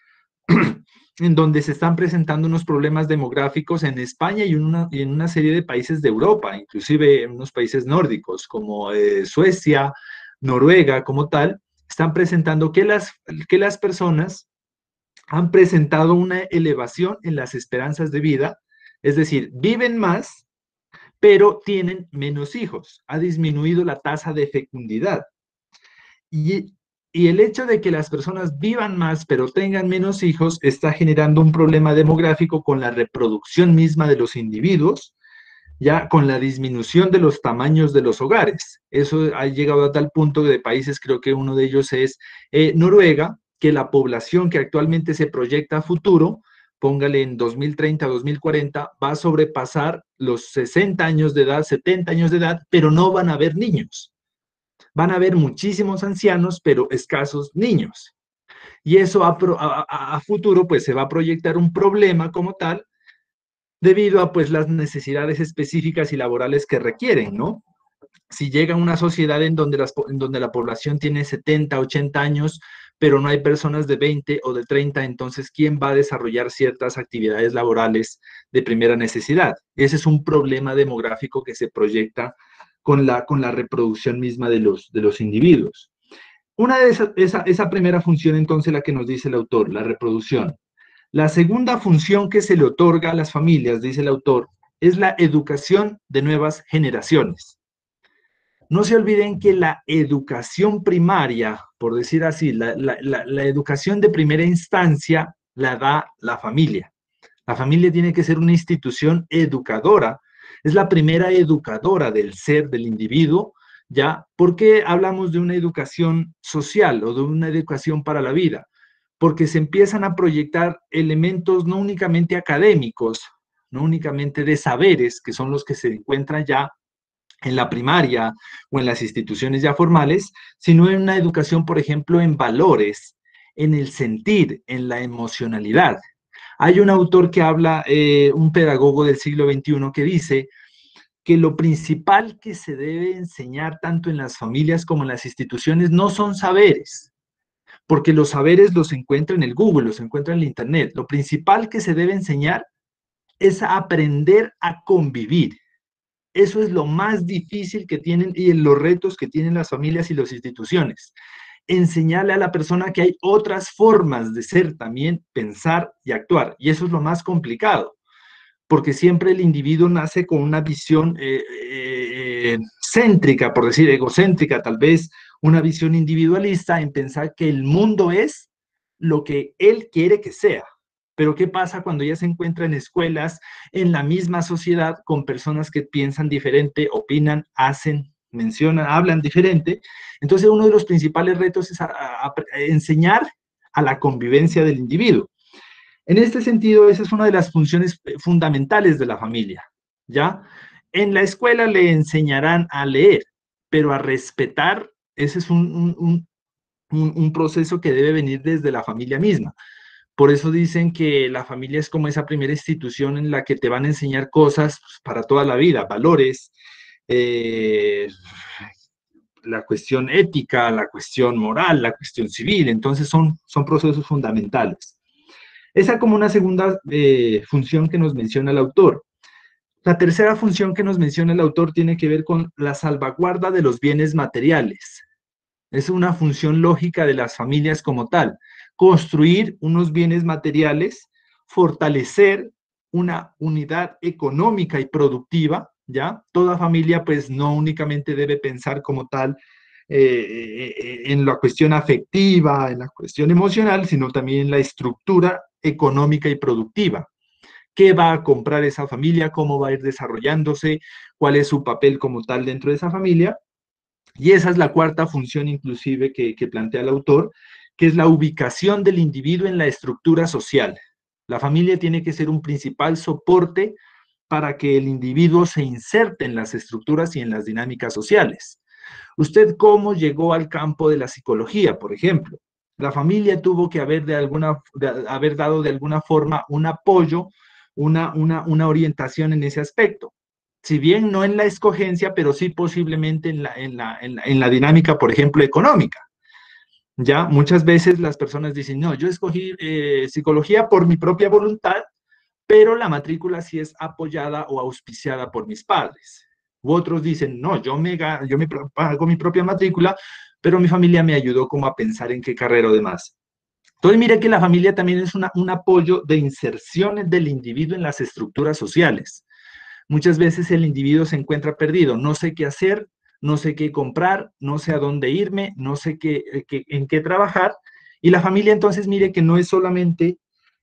en donde se están presentando unos problemas demográficos en España y en una serie de países de Europa, inclusive en unos países nórdicos como Suecia, Noruega, como tal, están presentando que las personas han presentado una elevación en las esperanzas de vida, es decir, viven más, pero tienen menos hijos. Ha disminuido la tasa de fecundidad. Y el hecho de que las personas vivan más, pero tengan menos hijos, está generando un problema demográfico con la reproducción misma de los individuos, ya con la disminución de los tamaños de los hogares. Eso ha llegado a tal punto de países, creo que uno de ellos es Noruega, que la población que actualmente se proyecta a futuro, póngale en 2030, 2040, va a sobrepasar los 60 años de edad, 70 años de edad, pero no van a haber niños. Van a haber muchísimos ancianos, pero escasos niños. Y eso a futuro pues se va a proyectar un problema como tal, debido a pues las necesidades específicas y laborales que requieren, ¿no? Si llega a una sociedad en donde la población tiene 70, 80 años, pero no hay personas de 20 o de 30, entonces, ¿quién va a desarrollar ciertas actividades laborales de primera necesidad? Ese es un problema demográfico que se proyecta con la reproducción misma de los individuos. Una de esa primera función, entonces, la que nos dice el autor, la reproducción. La segunda función que se le otorga a las familias, dice el autor, es la educación de nuevas generaciones. No se olviden que la educación primaria, por decir así, la educación de primera instancia la da la familia. La familia tiene que ser una institución educadora, es la primera educadora del ser, del individuo, ¿ya? ¿Por qué hablamos de una educación social o de una educación para la vida? Porque se empiezan a proyectar elementos no únicamente académicos, no únicamente de saberes, que son los que se encuentran ya en la primaria o en las instituciones ya formales, sino en una educación, por ejemplo, en valores, en el sentir, en la emocionalidad. Hay un autor que habla, un pedagogo del siglo XXI, que dice que lo principal que se debe enseñar tanto en las familias como en las instituciones no son saberes, porque los saberes los encuentra en el Google, los encuentra en el Internet. Lo principal que se debe enseñar es aprender a convivir. Eso es lo más difícil que tienen y los retos que tienen las familias y las instituciones. Enseñarle a la persona que hay otras formas de ser también, pensar y actuar. Y eso es lo más complicado, porque siempre el individuo nace con una visión céntrica, por decir egocéntrica, tal vez una visión individualista en pensar que el mundo es lo que él quiere que sea. Pero ¿qué pasa cuando ya se encuentra en escuelas, en la misma sociedad, con personas que piensan diferente, opinan, hacen, mencionan, hablan diferente? Entonces, uno de los principales retos es enseñar a la convivencia del individuo. En este sentido, esa es una de las funciones fundamentales de la familia, ¿ya? En la escuela le enseñarán a leer, pero a respetar Ese es un proceso que debe venir desde la familia misma. Por eso dicen que la familia es como esa primera institución en la que te van a enseñar cosas para toda la vida, valores, eh, la cuestión ética, la cuestión moral, la cuestión civil. Entonces son procesos fundamentales. Esa como una segunda función que nos menciona el autor. La tercera función que nos menciona el autor tiene que ver con la salvaguarda de los bienes materiales. Es una función lógica de las familias como tal. Construir unos bienes materiales, fortalecer una unidad económica y productiva, ¿ya? Toda familia pues no únicamente debe pensar como tal en la cuestión afectiva, en la cuestión emocional, sino también en la estructura económica y productiva. ¿Qué va a comprar esa familia? ¿Cómo va a ir desarrollándose? ¿Cuál es su papel como tal dentro de esa familia? Y esa es la cuarta función inclusive que plantea el autor, que es la ubicación del individuo en la estructura social. La familia tiene que ser un principal soporte para que el individuo se inserte en las estructuras y en las dinámicas sociales. ¿Usted cómo llegó al campo de la psicología, por ejemplo? La familia tuvo que haber dado de alguna forma un apoyo, una orientación en ese aspecto. Si bien no en la escogencia, pero sí posiblemente en la dinámica, por ejemplo, económica. Ya muchas veces las personas dicen, no, yo escogí psicología por mi propia voluntad, pero la matrícula sí es apoyada o auspiciada por mis padres. U otros dicen, no, yo me pago mi propia matrícula, pero mi familia me ayudó como a pensar en qué carrera o demás. Entonces, mire que la familia también es un apoyo de inserciones del individuo en las estructuras sociales. Muchas veces el individuo se encuentra perdido, no sé qué hacer, no sé qué comprar, no sé a dónde irme, no sé en qué trabajar, y la familia entonces mire que no es solamente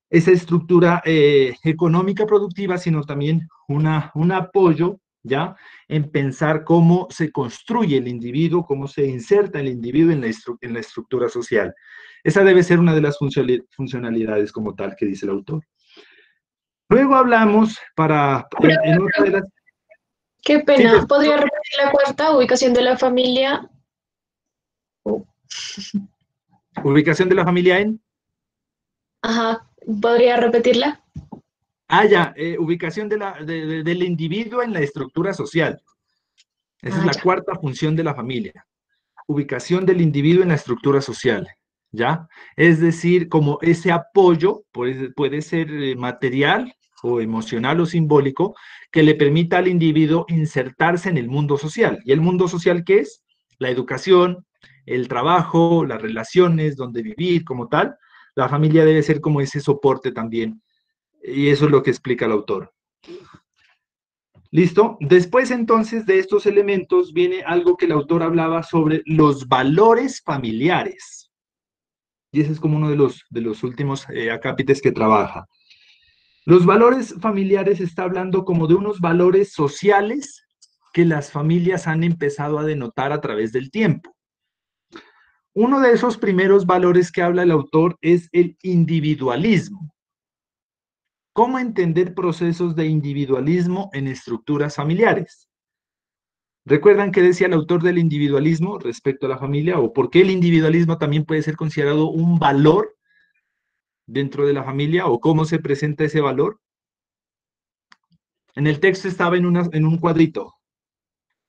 esa estructura económica productiva, sino también un apoyo, ¿ya? En pensar cómo se construye el individuo, cómo se inserta el individuo en la estructura social. Esa debe ser una de las funcionalidades como tal que dice el autor. Luego hablamos en otra de las... Qué Sí, pena. ¿Podría repetir la cuarta ubicación de la familia? ubicación de la familia en... Ajá. ¿Podría repetirla? Ya, ubicación del individuo en la estructura social. Esa es la Ya. cuarta función de la familia. Ubicación del individuo en la estructura social, ¿ya? Es decir, como ese apoyo puede ser material o emocional o simbólico que le permita al individuo insertarse en el mundo social. ¿Y el mundo social qué es? La educación, el trabajo, las relaciones, donde vivir como tal. La familia debe ser como ese soporte también. Y eso es lo que explica el autor. ¿Listo? Después entonces de estos elementos viene algo que el autor hablaba sobre los valores familiares. Y ese es como uno de los últimos acápites que trabaja. Los valores familiares está hablando como de unos valores sociales que las familias han empezado a denotar a través del tiempo. Uno de esos primeros valores que habla el autor es el individualismo. ¿Cómo entender procesos de individualismo en estructuras familiares? ¿Recuerdan qué decía el autor del individualismo respecto a la familia? ¿O por qué el individualismo también puede ser considerado un valor dentro de la familia? ¿O cómo se presenta ese valor? En el texto estaba en un cuadrito.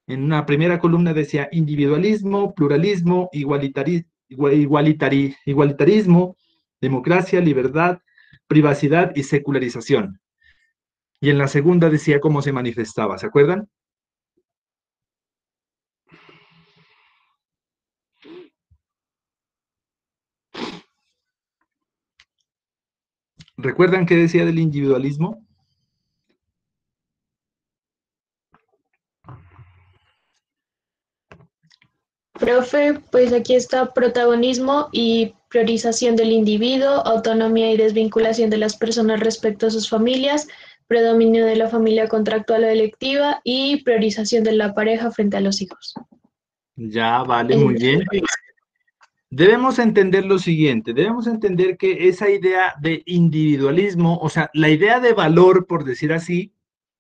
En una primera columna decía individualismo, pluralismo, igualitarismo, democracia, libertad, privacidad y secularización. Y en la segunda decía cómo se manifestaba, ¿se acuerdan? ¿Recuerdan qué decía del individualismo? Profe, pues aquí está protagonismo y priorización del individuo, autonomía y desvinculación de las personas respecto a sus familias, predominio de la familia contractual o electiva y priorización de la pareja frente a los hijos. Ya, vale, muy bien. Debemos entender lo siguiente, debemos entender que esa idea de individualismo, o sea, la idea de valor, por decir así,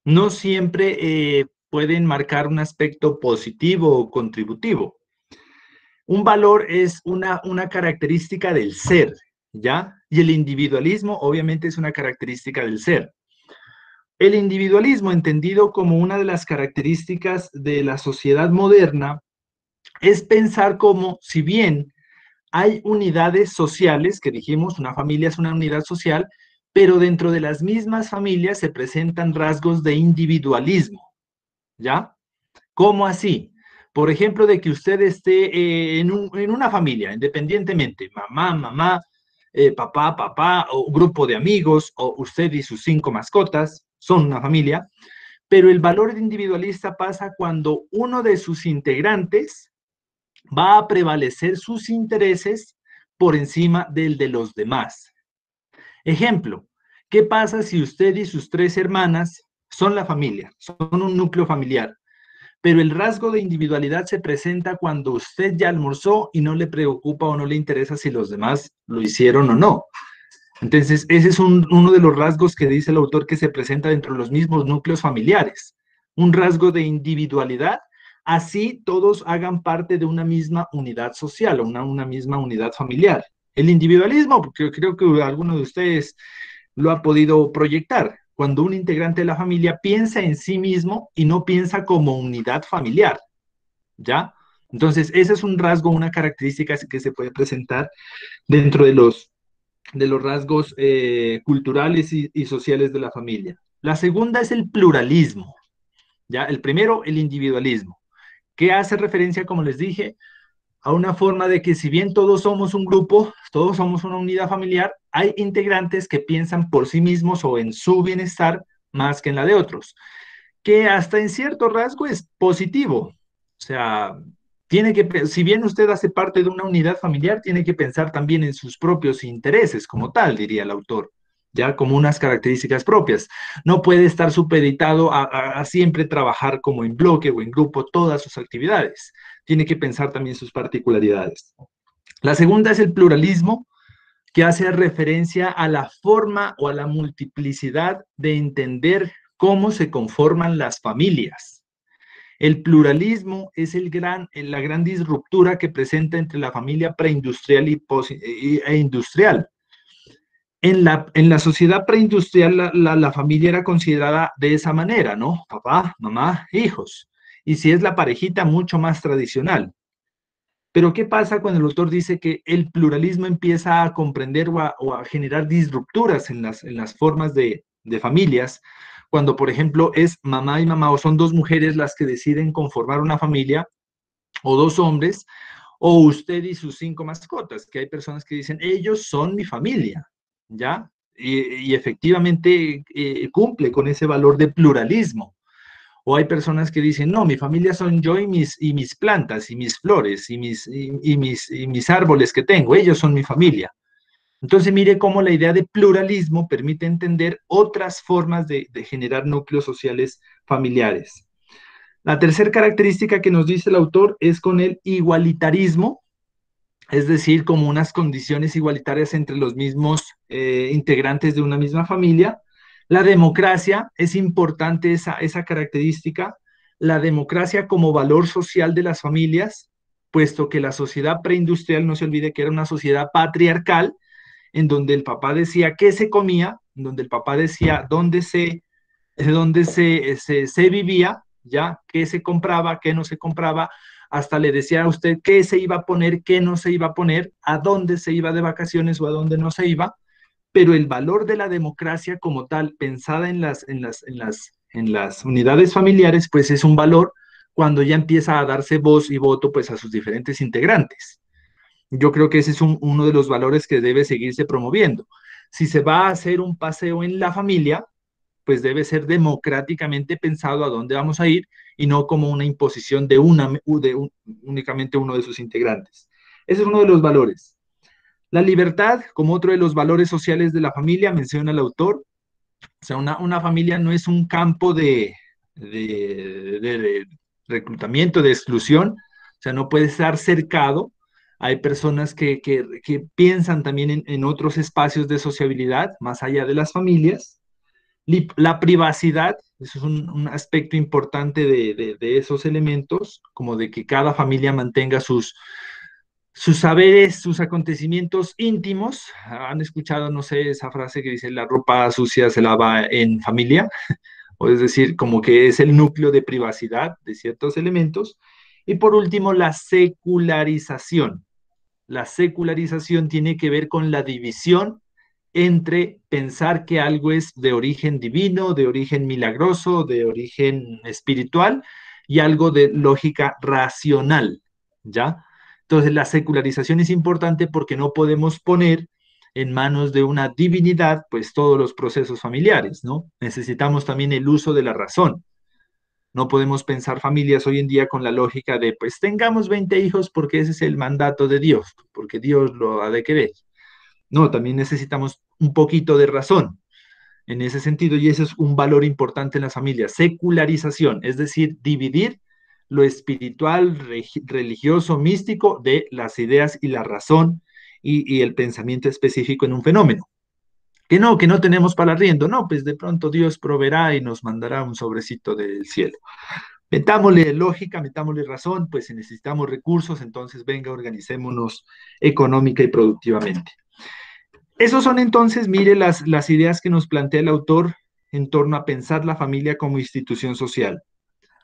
no siempre puede enmarcar un aspecto positivo o contributivo. Un valor es una característica del ser, ¿ya? Y el individualismo obviamente es una característica del ser. El individualismo, entendido como una de las características de la sociedad moderna, es pensar como, si bien hay unidades sociales, que dijimos, una familia es una unidad social, pero dentro de las mismas familias se presentan rasgos de individualismo, ¿ya? ¿Cómo así? Por ejemplo, de que usted esté en una familia, independientemente, mamá, papá, o grupo de amigos, o usted y sus 5 mascotas, son una familia, pero el valor individualista pasa cuando uno de sus integrantes va a prevalecer sus intereses por encima del de los demás. Ejemplo, ¿qué pasa si usted y sus 3 hermanas son la familia, son un núcleo familiar? Pero el rasgo de individualidad se presenta cuando usted ya almorzó y no le preocupa o no le interesa si los demás lo hicieron o no. Entonces, ese es uno de los rasgos que dice el autor que se presenta dentro de los mismos núcleos familiares. Un rasgo de individualidad, así todos hagan parte de una misma unidad social o una misma unidad familiar. El individualismo, porque creo que alguno de ustedes lo ha podido proyectar, cuando un integrante de la familia piensa en sí mismo y no piensa como unidad familiar, ¿ya? Entonces, ese es un rasgo, una característica que se puede presentar dentro de los rasgos culturales y sociales de la familia. La segunda es el pluralismo, ¿ya? El primero, el individualismo, que hace referencia, como les dije, a una forma de que si bien todos somos un grupo, todos somos una unidad familiar, hay integrantes que piensan por sí mismos o en su bienestar más que en la de otros, que hasta en cierto rasgo es positivo. O sea, si bien usted hace parte de una unidad familiar, tiene que pensar también en sus propios intereses como tal, diría el autor, ya como unas características propias. No puede estar supeditado a siempre trabajar como en bloque o en grupo todas sus actividades. Tiene que pensar también sus particularidades. La segunda es el pluralismo, que hace referencia a la forma o a la multiplicidad de entender cómo se conforman las familias. El pluralismo es la gran disruptura que presenta entre la familia preindustrial e industrial. En la sociedad preindustrial, la familia era considerada de esa manera, ¿no? Papá, mamá, hijos. Y si es la parejita, mucho más tradicional. Pero ¿qué pasa cuando el autor dice que el pluralismo empieza a comprender o a generar disrupturas en las formas de familias? Cuando, por ejemplo, es mamá y mamá o son 2 mujeres las que deciden conformar una familia, o 2 hombres, o usted y sus 5 mascotas, que hay personas que dicen, ellos son mi familia, ¿ya? Y efectivamente cumple con ese valor de pluralismo. O hay personas que dicen, no, mi familia son yo y mis plantas, y mis flores, y mis árboles que tengo, ellos son mi familia. Entonces, mire cómo la idea de pluralismo permite entender otras formas de generar núcleos sociales familiares. La tercera característica que nos dice el autor es con el igualitarismo, es decir, como unas condiciones igualitarias entre los mismos integrantes de una misma familia. La democracia, es importante esa característica, la democracia como valor social de las familias, puesto que la sociedad preindustrial, no se olvide que era una sociedad patriarcal, en donde el papá decía qué se comía, en donde el papá decía dónde se vivía, ya, qué se compraba, qué no se compraba, hasta le decía a usted qué se iba a poner, qué no se iba a poner, a dónde se iba de vacaciones o a dónde no se iba, pero el valor de la democracia como tal, pensada en las unidades familiares, pues es un valor cuando ya empieza a darse voz y voto pues a sus diferentes integrantes. Yo creo que ese es uno de los valores que debe seguirse promoviendo. Si se va a hacer un paseo en la familia, pues debe ser democráticamente pensado a dónde vamos a ir y no como una imposición de únicamente uno de sus integrantes. Ese es uno de los valores. La libertad, como otro de los valores sociales de la familia, menciona el autor. O sea, una familia no es un campo de reclutamiento, de exclusión, o sea, no puede estar cercado. Hay personas que piensan también en otros espacios de sociabilidad, más allá de las familias. La privacidad, eso es un aspecto importante de esos elementos, como de que cada familia mantenga sus saberes, sus acontecimientos íntimos. Han escuchado, no sé, esa frase que dice la ropa sucia se lava en familia, o es decir, como que es el núcleo de privacidad de ciertos elementos. Y por último, la secularización. La secularización tiene que ver con la división entre pensar que algo es de origen divino, de origen milagroso, de origen espiritual y algo de lógica racional, ¿ya? Entonces la secularización es importante porque no podemos poner en manos de una divinidad pues todos los procesos familiares, ¿no? Necesitamos también el uso de la razón. No podemos pensar familias hoy en día con la lógica de, pues tengamos 20 hijos porque ese es el mandato de Dios, porque Dios lo ha de querer. No, también necesitamos un poquito de razón en ese sentido y ese es un valor importante en las familias. Secularización, es decir, dividir lo espiritual, religioso, místico de las ideas y la razón y el pensamiento específico en un fenómeno. Que no tenemos para arriendo, no, pues de pronto Dios proveerá y nos mandará un sobrecito del cielo. Metámosle lógica, metámosle razón, pues si necesitamos recursos, entonces venga, organicémonos económica y productivamente. Esos son entonces, mire, las ideas que nos plantea el autor en torno a pensar la familia como institución social.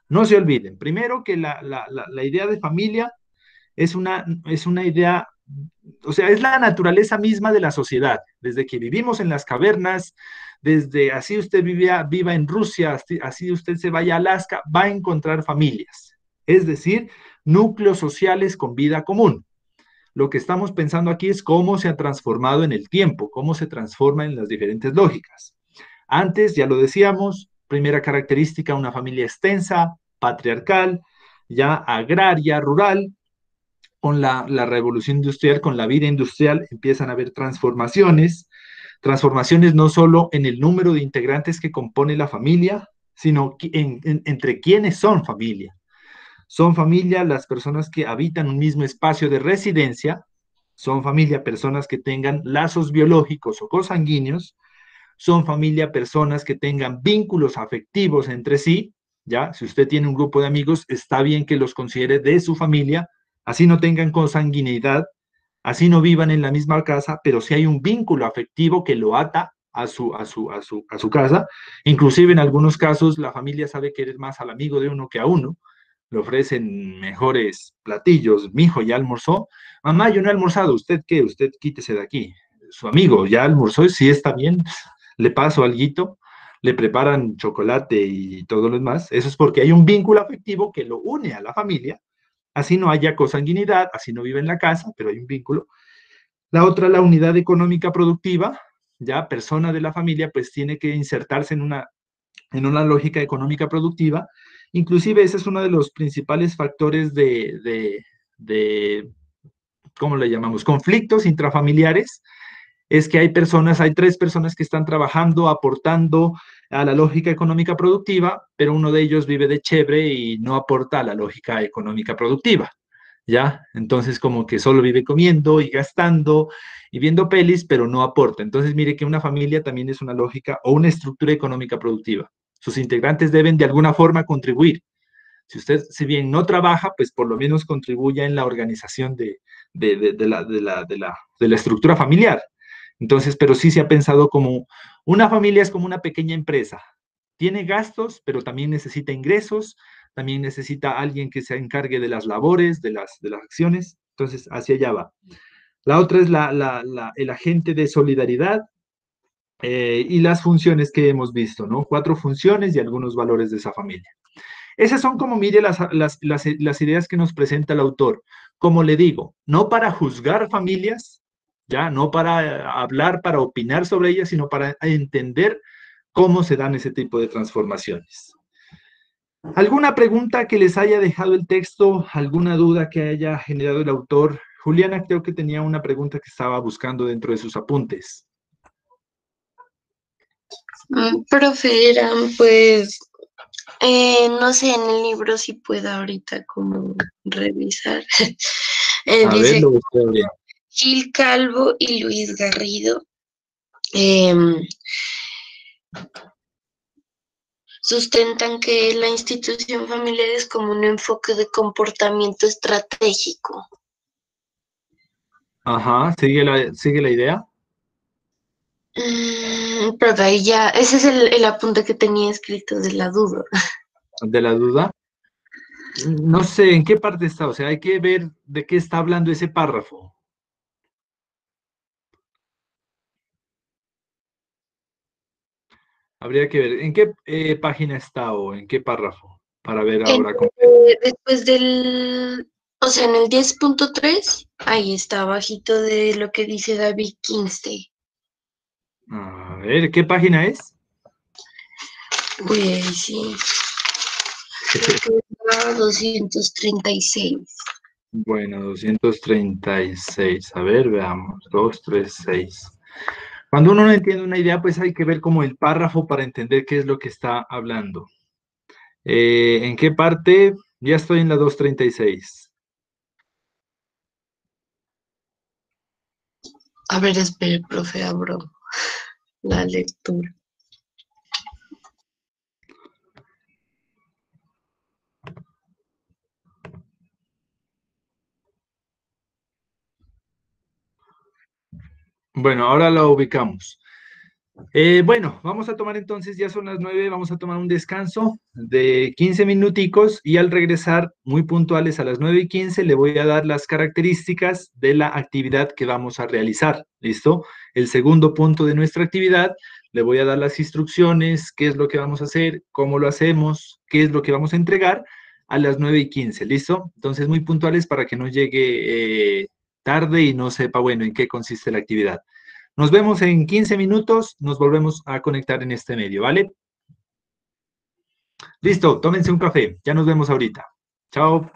No se olviden, primero que la idea de familia es una idea, o sea, es la naturaleza misma de la sociedad. Desde que vivimos en las cavernas, desde así usted viva en Rusia, así usted se vaya a Alaska, va a encontrar familias. Es decir, núcleos sociales con vida común. Lo que estamos pensando aquí es cómo se ha transformado en el tiempo, cómo se transforma en las diferentes lógicas. Antes, ya lo decíamos, primera característica, una familia extensa, patriarcal, ya agraria, rural. Con la revolución industrial, con la vida industrial, empiezan a haber transformaciones, transformaciones no solo en el número de integrantes que compone la familia, sino entre quienes son familia. Son familia las personas que habitan un mismo espacio de residencia, son familia personas que tengan lazos biológicos o consanguíneos, son familia personas que tengan vínculos afectivos entre sí, ¿ya? Si usted tiene un grupo de amigos, está bien que los considere de su familia, así no tengan consanguinidad, así no vivan en la misma casa, pero si hay un vínculo afectivo que lo ata a su casa, inclusive en algunos casos la familia sabe querer más al amigo de uno que a uno, le ofrecen mejores platillos, mi hijo ya almorzó, mamá yo no he almorzado, ¿usted qué? Usted quítese de aquí, su amigo ya almorzó, sí está bien, le paso alguito, le preparan chocolate y todo lo demás, eso es porque hay un vínculo afectivo que lo une a la familia, así no haya consanguinidad, así no vive en la casa, pero hay un vínculo. La otra, la unidad económica productiva, ya persona de la familia, pues tiene que insertarse en una lógica económica productiva. Inclusive ese es uno de los principales factores de ¿cómo le llamamos? Conflictos intrafamiliares. Es que hay 3 personas que están trabajando, aportando a la lógica económica productiva, pero uno de ellos vive de chévere y no aporta a la lógica económica productiva. ¿Ya? Entonces como que solo vive comiendo y gastando y viendo pelis, pero no aporta. Entonces mire que una familia también es una lógica o una estructura económica productiva. Sus integrantes deben de alguna forma contribuir. Si usted, si bien no trabaja, pues por lo menos contribuya en la organización de la estructura familiar. Entonces, pero sí se ha pensado como una familia es como una pequeña empresa. Tiene gastos, pero también necesita ingresos, también necesita alguien que se encargue de las labores, de las acciones. Entonces, hacia allá va. La otra es el agente de solidaridad y las funciones que hemos visto, ¿no? 4 funciones y algunos valores de esa familia. Esas son como, mire, las ideas que nos presenta el autor. Como le digo, no para juzgar familias, ya, no para hablar, para opinar sobre ellas, sino para entender cómo se dan ese tipo de transformaciones. ¿Alguna pregunta que les haya dejado el texto? ¿Alguna duda que haya generado el autor? Juliana creo que tenía una pregunta que estaba buscando dentro de sus apuntes. Profe, pues, no sé, en el libro si puedo ahorita como revisar. A Dice ver, lo busqué bien. Gil Calvo y Luis Garrido em, sustentan que la institución familiar es como un enfoque de comportamiento estratégico. Ajá, sigue la idea Profe, ahí ya, ese es el apunte que tenía escrito de la duda. de la duda. No sé en qué parte está, o sea, hay que ver de qué está hablando ese párrafo. Habría que ver en qué página está o en qué párrafo para ver En- ahora cómo. Después o sea, en el 10.3 ahí está abajito de lo que dice David Kingsley. A ver, ¿qué página es? Uy, ahí sí, creo que es la 236. Bueno, 236. A ver, veamos. 236. Cuando uno no entiende una idea, pues hay que ver como el párrafo para entender qué es lo que está hablando. ¿En qué parte? Ya estoy en la 236. A ver, espere, profe, abro la lectura. Bueno, ahora lo ubicamos. Bueno, vamos a tomar entonces, ya son las 9, vamos a tomar un descanso de 15 minuticos y al regresar muy puntuales a las 9:15 le voy a dar las características de la actividad que vamos a realizar. ¿Listo? El segundo punto de nuestra actividad, le voy a dar las instrucciones, qué es lo que vamos a hacer, cómo lo hacemos, qué es lo que vamos a entregar a las 9:15. ¿Listo? Entonces, muy puntuales para que no llegue tarde y no sepa, bueno, en qué consiste la actividad. Nos vemos en 15 minutos, nos volvemos a conectar en este medio, ¿vale? Listo, tómense un café, ya nos vemos ahorita. Chao.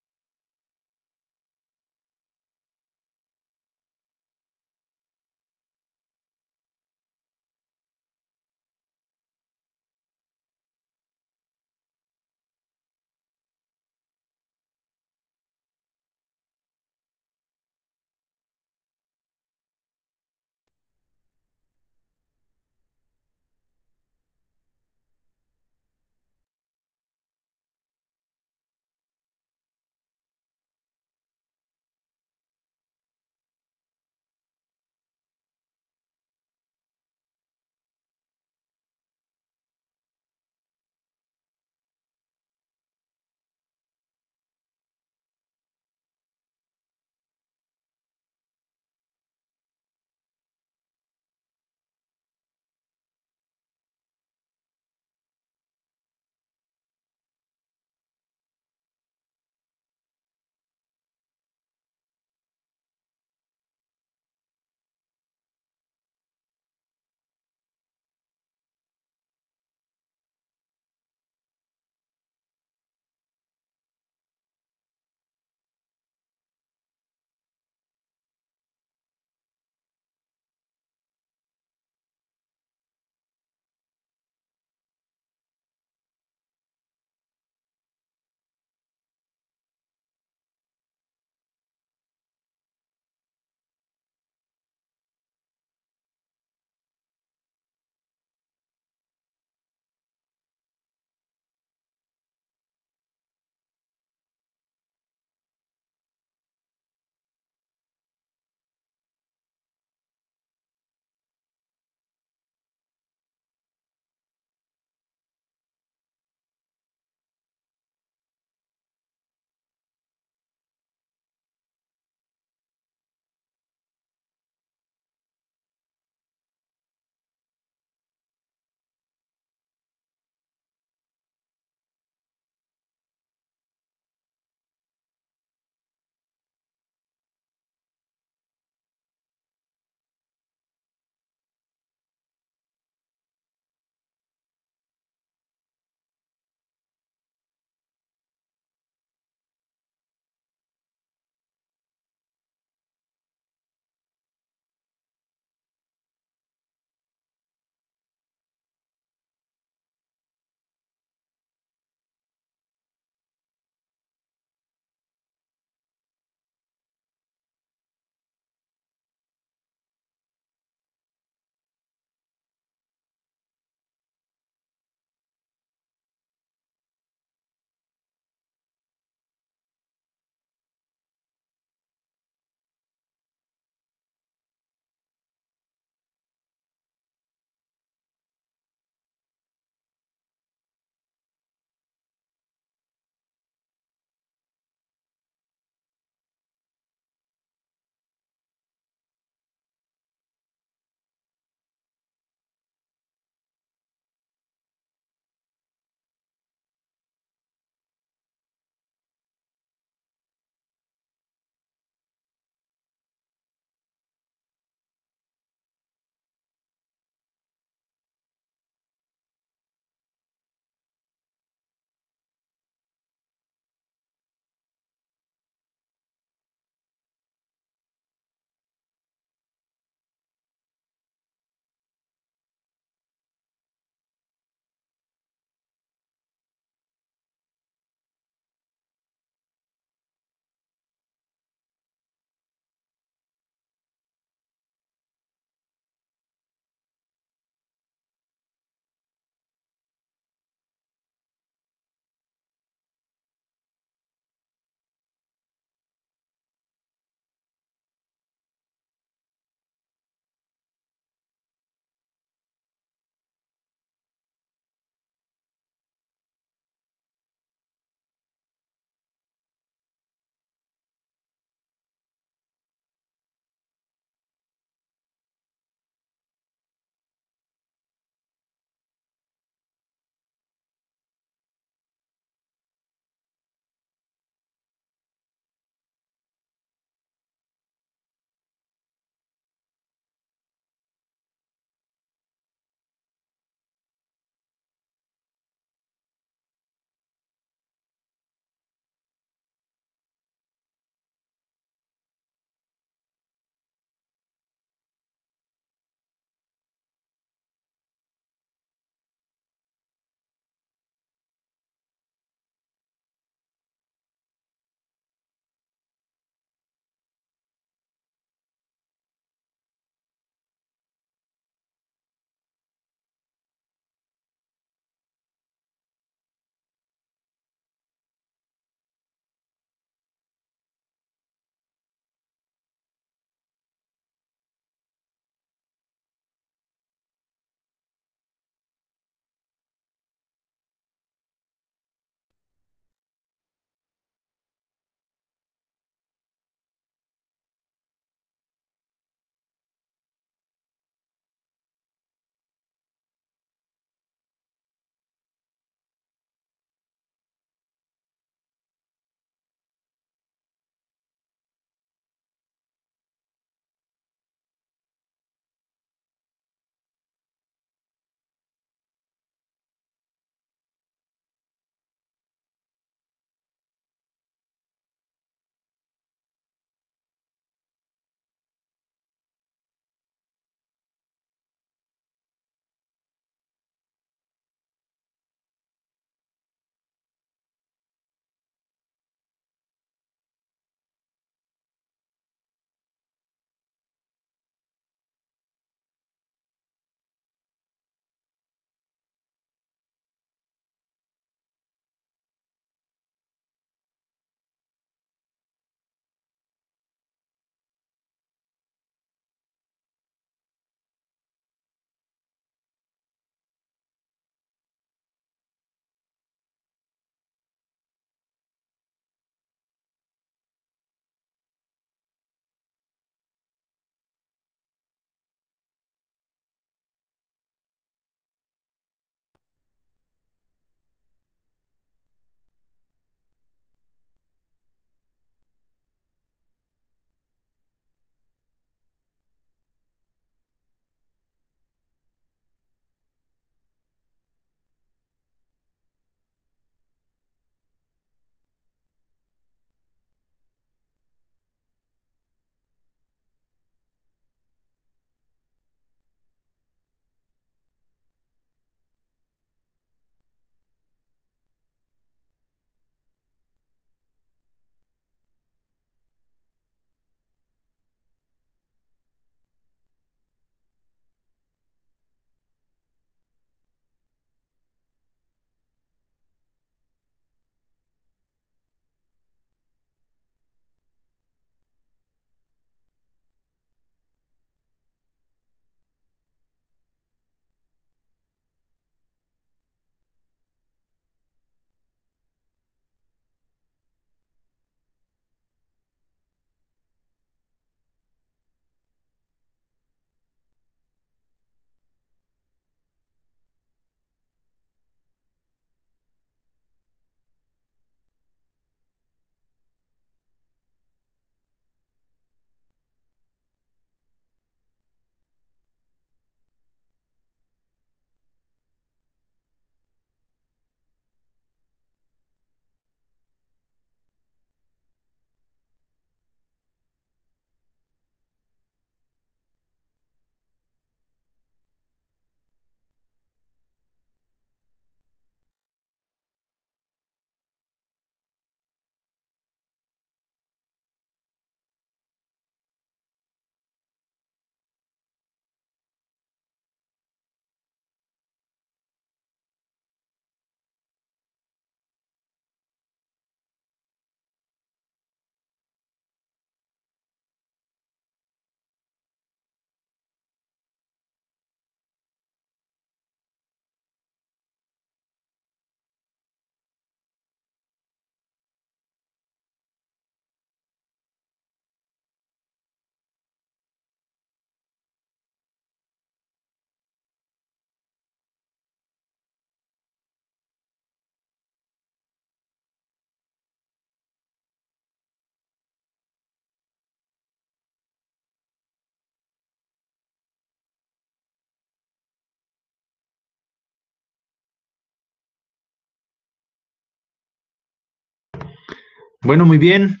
Bueno, muy bien.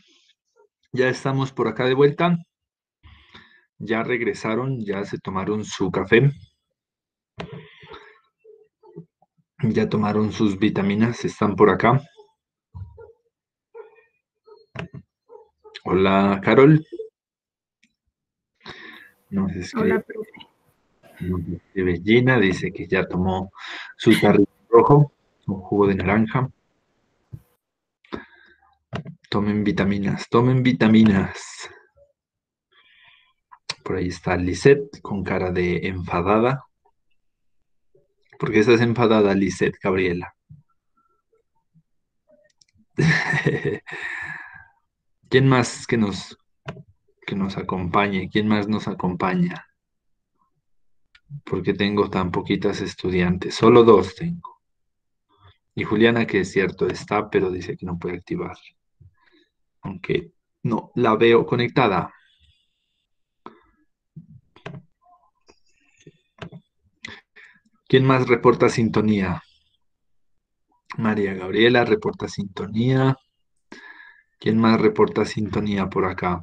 Ya estamos por acá de vuelta. Ya regresaron, ya se tomaron su café. Ya tomaron sus vitaminas, están por acá. Hola, Carol. Nos escribe, Hola, profe. nos escribe Gina, dice que ya tomó su tarrito rojo, un jugo de naranja. Tomen vitaminas, tomen vitaminas. Por ahí está Lisette con cara de enfadada. ¿Por qué estás enfadada, Lisette, Gabriela? ¿Quién más que nos acompañe? ¿Quién más nos acompaña? Porque tengo tan poquitas estudiantes. Solo 2 tengo. Y Juliana, que es cierto, está, pero dice que no puede activar. Aunque no la veo conectada. ¿Quién más reporta sintonía? María Gabriela reporta sintonía. ¿Quién más reporta sintonía por acá?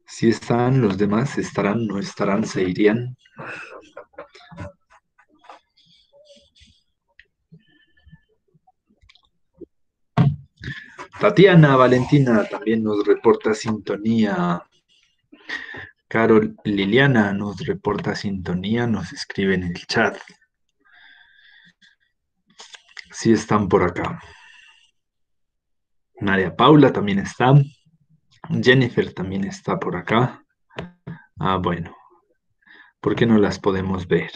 Si están, los demás estarán, no estarán, se irían. Tatiana Valentina también nos reporta sintonía. Carol Liliana nos reporta sintonía, nos escribe en el chat. Sí están por acá. María Paula también está. Jennifer también está por acá. Ah, bueno. ¿Por qué no las podemos ver?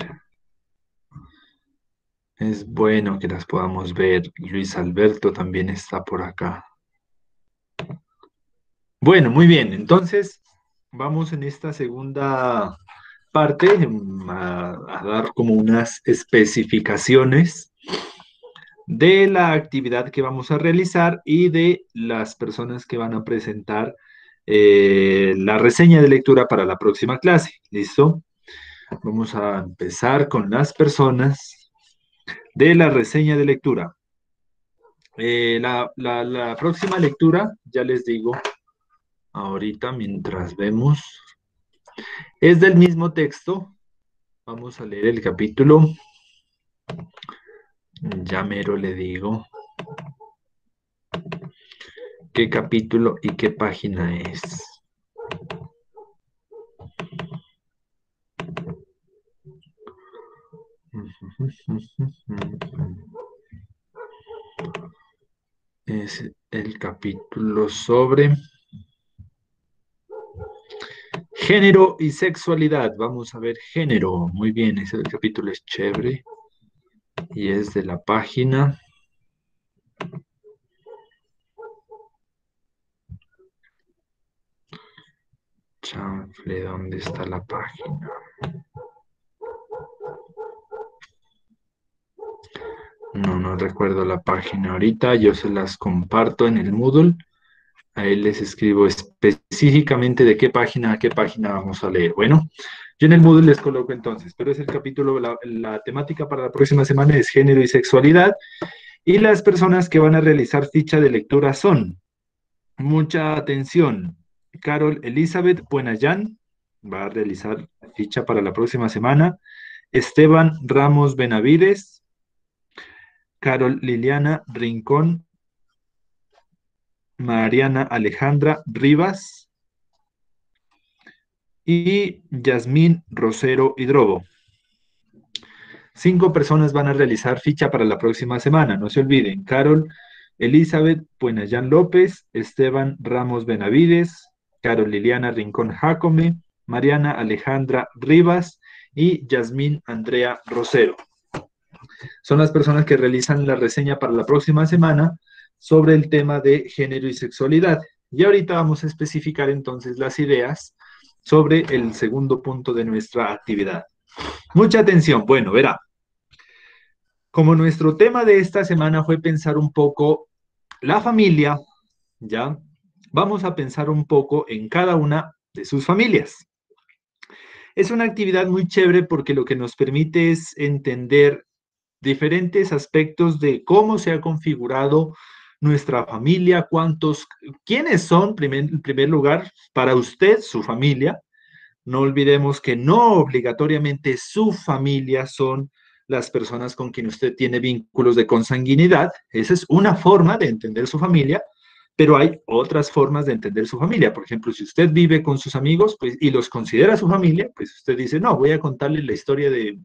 Es bueno que las podamos ver. Luis Alberto también está por acá. Bueno, muy bien. Entonces, vamos en esta segunda parte a dar como unas especificaciones de la actividad que vamos a realizar y de las personas que van a presentar la reseña de lectura para la próxima clase. ¿Listo? Vamos a empezar con las personas de la reseña de lectura. La próxima lectura, ya les digo, ahorita mientras vemos, es del mismo texto. Vamos a leer el capítulo. Ya mero le digo qué capítulo y qué página es. Es el capítulo sobre género y sexualidad. Vamos a ver género. Muy bien, ese capítulo es chévere. Y es de la página. Chanfle, ¿dónde está la página? No recuerdo la página ahorita. Yo se las comparto en el Moodle. Ahí les escribo específicamente de qué página a qué página vamos a leer. Bueno, yo en el Moodle les coloco entonces, pero es el capítulo, la temática para la próxima semana es género y sexualidad. Y las personas que van a realizar ficha de lectura son, mucha atención, Carol Elizabeth Buenayán va a realizar ficha para la próxima semana, Esteban Ramos Benavides, Carol Liliana Rincón, Mariana Alejandra Rivas y Yasmín Rosero Hidrobo. 5 personas van a realizar ficha para la próxima semana. No se olviden, Carol Elizabeth Buenayán López, Esteban Ramos Benavides, Carol Liliana Rincón Jacome, Mariana Alejandra Rivas y Yasmín Andrea Rosero. Son las personas que realizan la reseña para la próxima semana sobre el tema de género y sexualidad. Y ahorita vamos a especificar entonces las ideas sobre el segundo punto de nuestra actividad. Mucha atención. Bueno, verá. Como nuestro tema de esta semana fue pensar un poco la familia, ¿ya? Vamos a pensar un poco en cada una de sus familias. Es una actividad muy chévere porque lo que nos permite es entender diferentes aspectos de cómo se ha configurado nuestra familia, quiénes son, en primer lugar, para usted, su familia. No olvidemos que no obligatoriamente su familia son las personas con quien usted tiene vínculos de consanguinidad. Esa es una forma de entender su familia, pero hay otras formas de entender su familia. Por ejemplo, si usted vive con sus amigos pues, y los considera su familia, pues usted dice, no, voy a contarles la historia de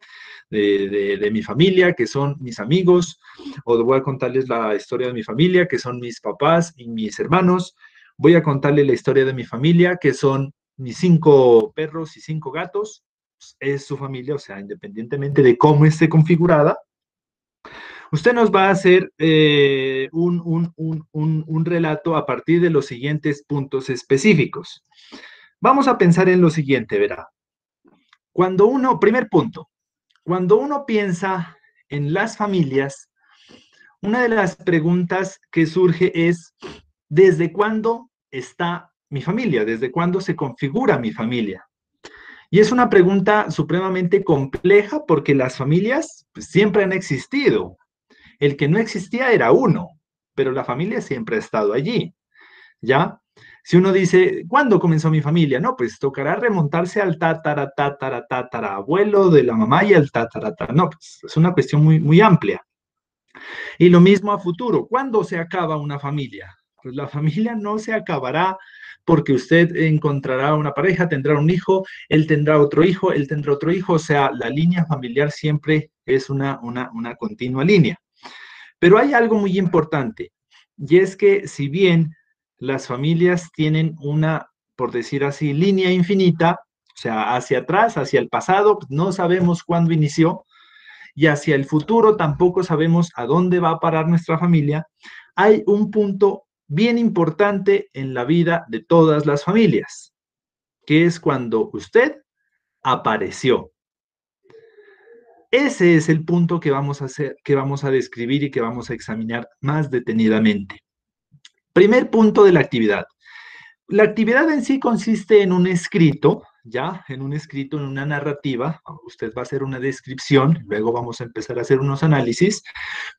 mi familia, que son mis amigos, o voy a contarles la historia de mi familia, que son mis papás y mis hermanos. Voy a contarles la historia de mi familia, que son mis 5 perros y 5 gatos. Es su familia, o sea, independientemente de cómo esté configurada, usted nos va a hacer un relato a partir de los siguientes puntos específicos. Vamos a pensar en lo siguiente, verá. Primer punto, cuando uno piensa en las familias, una de las preguntas que surge es, ¿desde cuándo está mi familia? ¿Desde cuándo se configura mi familia? Y es una pregunta supremamente compleja porque las familias pues, siempre han existido. El que no existía era uno, pero la familia siempre ha estado allí, ¿ya? Si uno dice, ¿cuándo comenzó mi familia? No, pues tocará remontarse al abuelo de la mamá y al no, pues es una cuestión muy, muy amplia. Y lo mismo a futuro, ¿cuándo se acaba una familia? Pues la familia no se acabará porque usted encontrará una pareja, tendrá un hijo, él tendrá otro hijo, él tendrá otro hijo, o sea, la línea familiar siempre es una continua línea. Pero hay algo muy importante, y es que si bien las familias tienen una, por decir así, línea infinita, o sea, hacia atrás, hacia el pasado, no sabemos cuándo inició, y hacia el futuro tampoco sabemos a dónde va a parar nuestra familia, hay un punto bien importante en la vida de todas las familias, que es cuando usted apareció. Ese es el punto que vamos a describir y que vamos a examinar más detenidamente. Primer punto de la actividad. La actividad en sí consiste en un escrito, ¿ya? En un escrito, en una narrativa. Usted va a hacer una descripción, luego vamos a empezar a hacer unos análisis,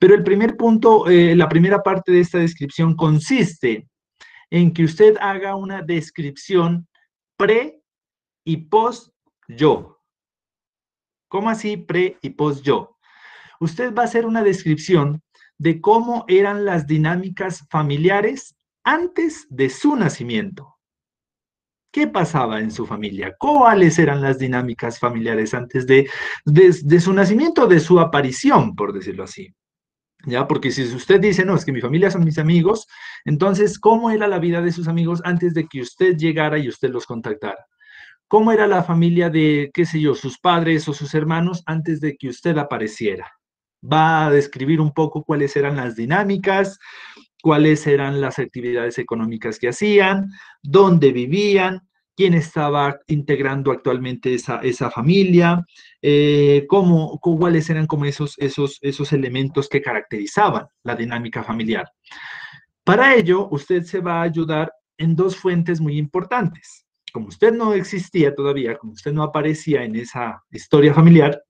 pero el primer punto, la primera parte de esta descripción consiste en que usted haga una descripción pre y post yo. ¿Cómo así pre y post yo? Usted va a hacer una descripción de cómo eran las dinámicas familiares antes de su nacimiento. ¿Qué pasaba en su familia? ¿Cuáles eran las dinámicas familiares antes de su nacimiento, de su aparición, por decirlo así? ¿Ya? Porque si usted dice, no, es que mi familia son mis amigos, entonces, ¿cómo era la vida de sus amigos antes de que usted llegara y usted los contactara? ¿Cómo era la familia de, qué sé yo, sus padres o sus hermanos antes de que usted apareciera? Va a describir un poco cuáles eran las dinámicas, cuáles eran las actividades económicas que hacían, dónde vivían, quién estaba integrando actualmente esa familia, cuáles eran como esos elementos que caracterizaban la dinámica familiar. Para ello, usted se va a ayudar en 2 fuentes muy importantes. Como usted no existía todavía, como usted no aparecía en esa historia familiar,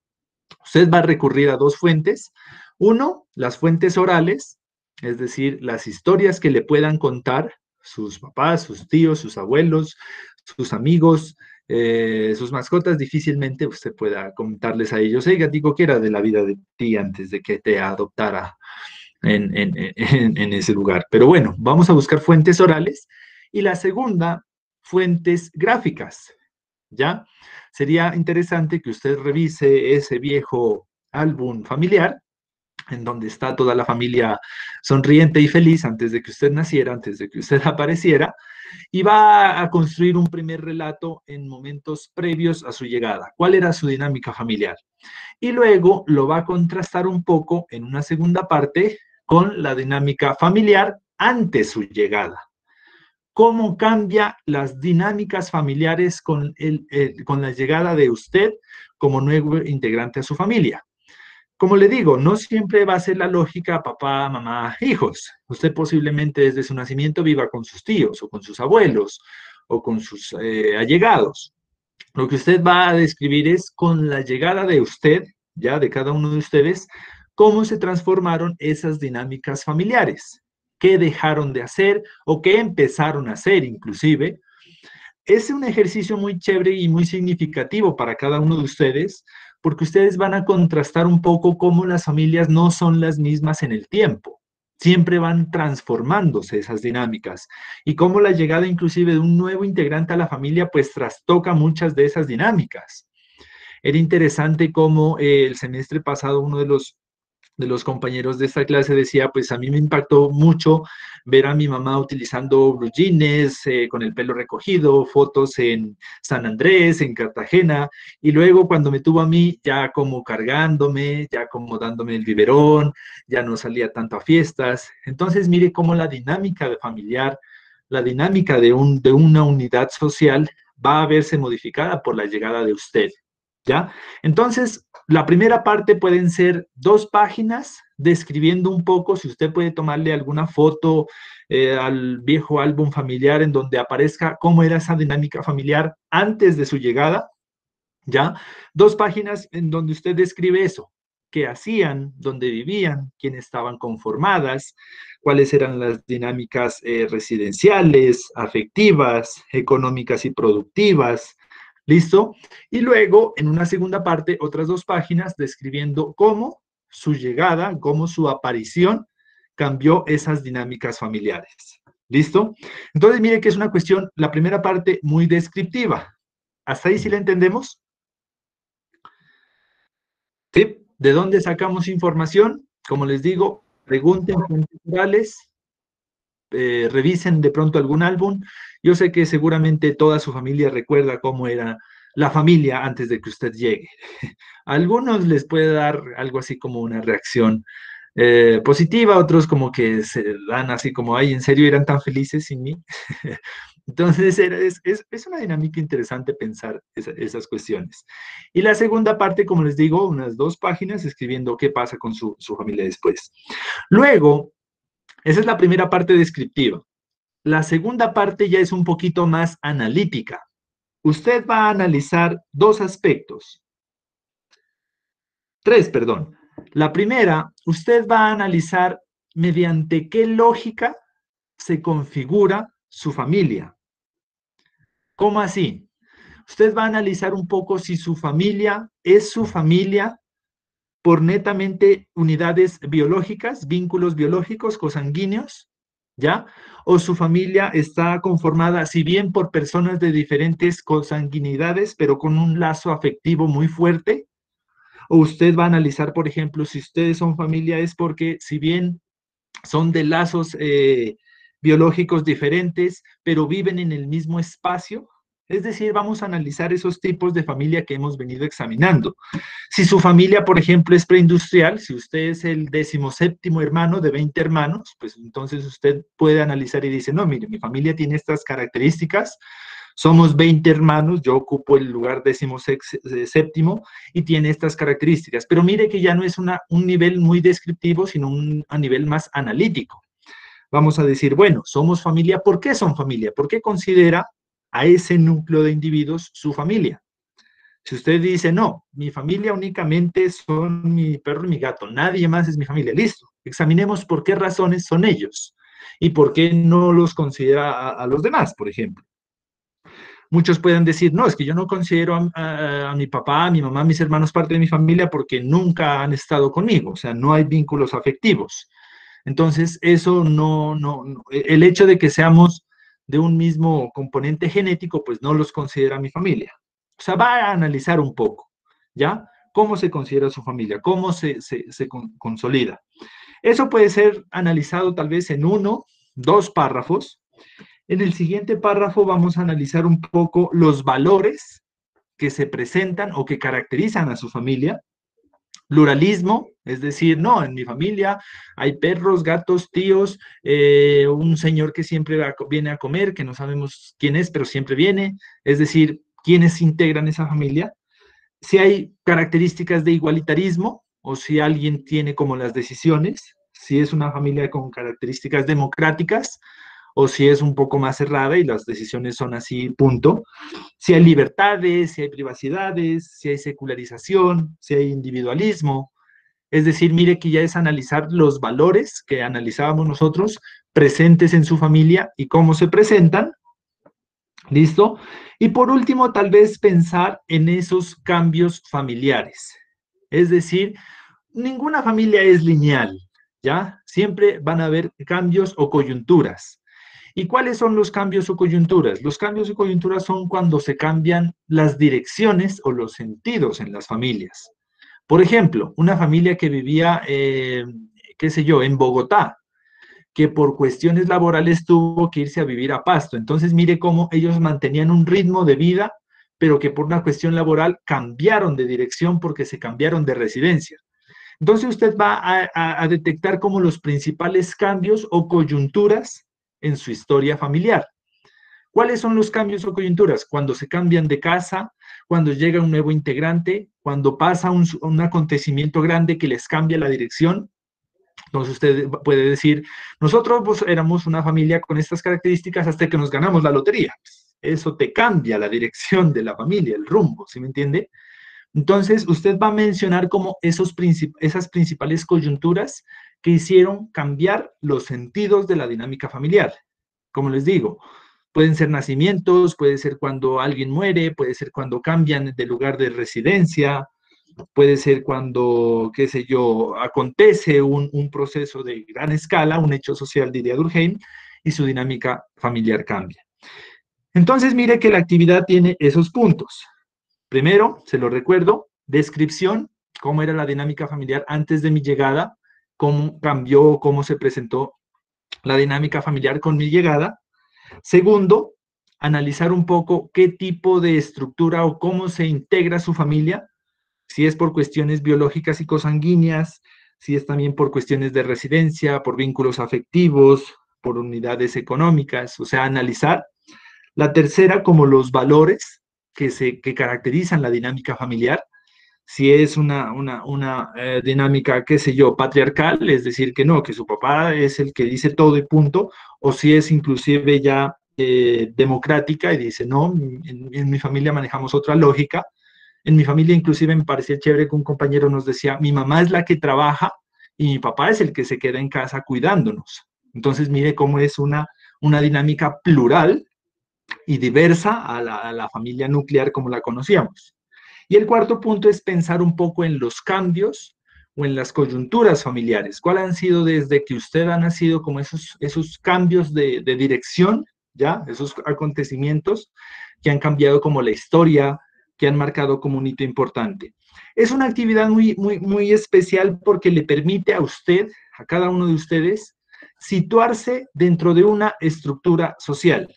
usted va a recurrir a 2 fuentes. Uno, las fuentes orales, es decir, las historias que le puedan contar sus papás, sus tíos, sus abuelos, sus amigos, sus mascotas, difícilmente usted pueda contarles a ellos, hey, gatico, ¿qué era de la vida de ti antes de que te adoptara en ese lugar? Pero bueno, vamos a buscar fuentes orales. Y la segunda, fuentes gráficas, ¿ya? Sería interesante que usted revise ese viejo álbum familiar en donde está toda la familia sonriente y feliz antes de que usted naciera, antes de que usted apareciera, y va a construir un primer relato en momentos previos a su llegada. ¿Cuál era su dinámica familiar? Y luego lo va a contrastar un poco en una segunda parte con la dinámica familiar ante su llegada. ¿Cómo cambia las dinámicas familiares con la llegada de usted como nuevo integrante a su familia? Como le digo, no siempre va a ser la lógica papá, mamá, hijos. Usted posiblemente desde su nacimiento viva con sus tíos o con sus abuelos o con sus allegados. Lo que usted va a describir es con la llegada de usted, ya de cada uno de ustedes, cómo se transformaron esas dinámicas familiares. qué dejaron de hacer o qué empezaron a hacer inclusive. Es un ejercicio muy chévere y muy significativo para cada uno de ustedes, porque ustedes van a contrastar un poco cómo las familias no son las mismas en el tiempo. Siempre van transformándose esas dinámicas y cómo la llegada inclusive de un nuevo integrante a la familia pues trastoca muchas de esas dinámicas. Era interesante cómo el semestre pasado uno de los compañeros de esta clase decía, pues a mí me impactó mucho ver a mi mamá utilizando blue jeans, con el pelo recogido, fotos en San Andrés, en Cartagena, y luego cuando me tuvo a mí, ya como cargándome, ya como dándome el biberón, ya no salía tanto a fiestas. Entonces, mire cómo la dinámica de familiar, la dinámica de una unidad social va a verse modificada por la llegada de usted, ¿ya? Entonces, la primera parte pueden ser 2 páginas describiendo un poco, si usted puede tomarle alguna foto al viejo álbum familiar en donde aparezca cómo era esa dinámica familiar antes de su llegada, ¿ya? 2 páginas en donde usted describe eso, qué hacían, dónde vivían, quiénes estaban conformadas, cuáles eran las dinámicas residenciales, afectivas, económicas y productivas. ¿Listo? Y luego, en una segunda parte, otras 2 páginas describiendo cómo su llegada, cómo su aparición cambió esas dinámicas familiares. ¿Listo? Entonces, mire que es una cuestión, la primera parte muy descriptiva. ¿Hasta ahí sí la entendemos? ¿Sí? ¿De dónde sacamos información? Como les digo, pregunten fuentes orales, revisen de pronto algún álbum. Yo sé que seguramente toda su familia recuerda cómo era la familia antes de que usted llegue. A algunos les puede dar algo así como una reacción positiva, otros como que se dan así como, ay, ¿en serio eran tan felices sin mí? Entonces es una dinámica interesante pensar esas cuestiones. Y la segunda parte, como les digo, unas 2 páginas escribiendo qué pasa con su familia después. Luego, esa es la primera parte descriptiva. La segunda parte ya es un poquito más analítica. Usted va a analizar 2 aspectos. 3, perdón. La primera, usted va a analizar mediante qué lógica se configura su familia. ¿Cómo así? Usted va a analizar un poco si su familia es su familia por netamente unidades biológicas, vínculos biológicos, cosanguíneos, ¿ya? O su familia está conformada, si bien por personas de diferentes consanguinidades, pero con un lazo afectivo muy fuerte. O usted va a analizar, por ejemplo, si ustedes son familia es porque, si bien son de lazos biológicos diferentes, pero viven en el mismo espacio. Es decir, vamos a analizar esos tipos de familia que hemos venido examinando. Si su familia, por ejemplo, es preindustrial, si usted es el 17º hermano de 20 hermanos, pues entonces usted puede analizar y dice, no, mire, mi familia tiene estas características, somos 20 hermanos, yo ocupo el lugar 17º y tiene estas características. Pero mire que ya no es un nivel muy descriptivo, sino a nivel más analítico. Vamos a decir, bueno, somos familia, ¿por qué son familia? ¿Por qué considera a ese núcleo de individuos su familia? Si usted dice, no, mi familia únicamente son mi perro y mi gato, nadie más es mi familia, listo. Examinemos por qué razones son ellos y por qué no los considera a los demás, por ejemplo. Muchos pueden decir, no, es que yo no considero a mi papá, a mi mamá, a mis hermanos parte de mi familia porque nunca han estado conmigo, o sea, no hay vínculos afectivos. Entonces, eso el hecho de que seamos de un mismo componente genético, pues no los considera mi familia. O sea, va a analizar un poco, ¿ya? ¿Cómo se considera su familia? ¿Cómo se consolida? Eso puede ser analizado tal vez en 1, 2 párrafos. En el siguiente párrafo vamos a analizar un poco los valores que se presentan o que caracterizan a su familia. Pluralismo, es decir, no, en mi familia hay perros, gatos, tíos, un señor que siempre viene a comer, que no sabemos quién es, pero siempre viene, es decir, quiénes integran esa familia. Si hay características de igualitarismo o si alguien tiene como las decisiones, si es una familia con características democráticas, o si es un poco más cerrada y las decisiones son así, punto. Si hay libertades, si hay privacidades, si hay secularización, si hay individualismo. Es decir, mire que ya es analizar los valores que analizábamos nosotros presentes en su familia y cómo se presentan. ¿Listo? Y por último, tal vez pensar en esos cambios familiares. Es decir, ninguna familia es lineal, ¿ya? Siempre van a haber cambios o coyunturas. ¿Y cuáles son los cambios o coyunturas? Los cambios o coyunturas son cuando se cambian las direcciones o los sentidos en las familias. Por ejemplo, una familia que vivía, qué sé yo, en Bogotá, que por cuestiones laborales tuvo que irse a vivir a Pasto. Entonces, mire cómo ellos mantenían un ritmo de vida, pero que por una cuestión laboral cambiaron de dirección porque se cambiaron de residencia. Entonces, usted va a detectar como los principales cambios o coyunturas en su historia familiar. ¿Cuáles son los cambios o coyunturas? Cuando se cambian de casa, cuando llega un nuevo integrante, cuando pasa un acontecimiento grande que les cambia la dirección. Entonces usted puede decir, nosotros pues, éramos una familia con estas características hasta que nos ganamos la lotería. Eso te cambia la dirección de la familia, el rumbo, ¿sí me entiende? Entonces usted va a mencionar como esas principales coyunturas que hicieron cambiar los sentidos de la dinámica familiar. Como les digo, pueden ser nacimientos, puede ser cuando alguien muere, puede ser cuando cambian de lugar de residencia, puede ser cuando, qué sé yo, acontece un proceso de gran escala, un hecho social, diría Durkheim, y su dinámica familiar cambia. Entonces, mire que la actividad tiene esos puntos. Primero, se lo recuerdo, descripción, cómo era la dinámica familiar antes de mi llegada, cómo cambió, cómo se presentó la dinámica familiar con mi llegada. Segundo, analizar un poco qué tipo de estructura o cómo se integra su familia, si es por cuestiones biológicas y cosanguíneas, si es también por cuestiones de residencia, por vínculos afectivos, por unidades económicas, o sea, analizar. La tercera, como los valores que caracterizan la dinámica familiar, si es una dinámica, qué sé yo, patriarcal, es decir, que no, que su papá es el que dice todo y punto, o si es inclusive ya democrática y dice, no, en mi familia manejamos otra lógica. En mi familia inclusive me parecía chévere que un compañero nos decía, mi mamá es la que trabaja y mi papá es el que se queda en casa cuidándonos. Entonces mire cómo es una dinámica plural y diversa a la familia nuclear como la conocíamos. Y el cuarto punto es pensar un poco en los cambios o en las coyunturas familiares. ¿Cuáles han sido desde que usted ha nacido como esos cambios de dirección, ya, esos acontecimientos que han cambiado como la historia, que han marcado como un hito importante? Es una actividad muy especial porque le permite a usted, a cada uno de ustedes, situarse dentro de una estructura social.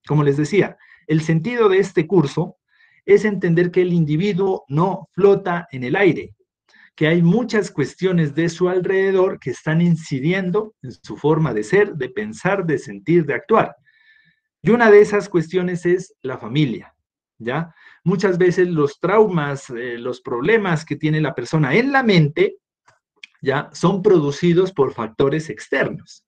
Como les decía, el sentido de este curso es entender que el individuo no flota en el aire, que hay muchas cuestiones de su alrededor que están incidiendo en su forma de ser, de pensar, de sentir, de actuar. Y una de esas cuestiones es la familia, ¿ya? Muchas veces los traumas, los problemas que tiene la persona en la mente, ¿ya? Son producidos por factores externos.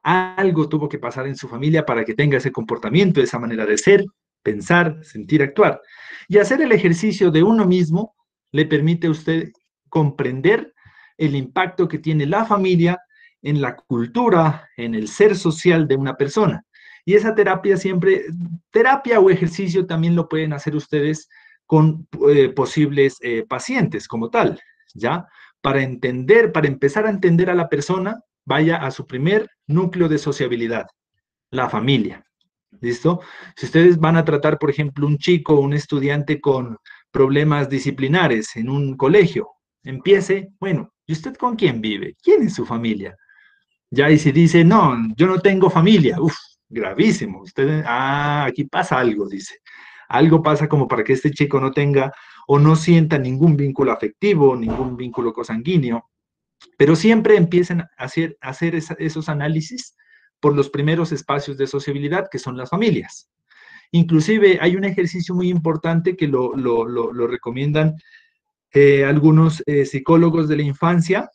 Algo tuvo que pasar en su familia para que tenga ese comportamiento, esa manera de ser, pensar, sentir, actuar. Y hacer el ejercicio de uno mismo le permite a usted comprender el impacto que tiene la familia en la cultura, en el ser social de una persona. Y esa terapia siempre, terapia o ejercicio también lo pueden hacer ustedes con posibles pacientes como tal, ¿ya? Para entender, para empezar a entender a la persona, vaya a su primer núcleo de sociabilidad, la familia. ¿Listo? Si ustedes van a tratar, por ejemplo, un chico, un estudiante con problemas disciplinares en un colegio, empiece, bueno, ¿y usted con quién vive? ¿Quién es su familia? Ya, y si dice, no, yo no tengo familia, uff, gravísimo. Usted, aquí pasa algo, dice. Algo pasa como para que este chico no tenga o no sienta ningún vínculo afectivo, ningún vínculo cosanguíneo. Pero siempre empiecen a hacer esos análisis por los primeros espacios de sociabilidad, que son las familias. Inclusive hay un ejercicio muy importante que lo recomiendan algunos psicólogos de la infancia,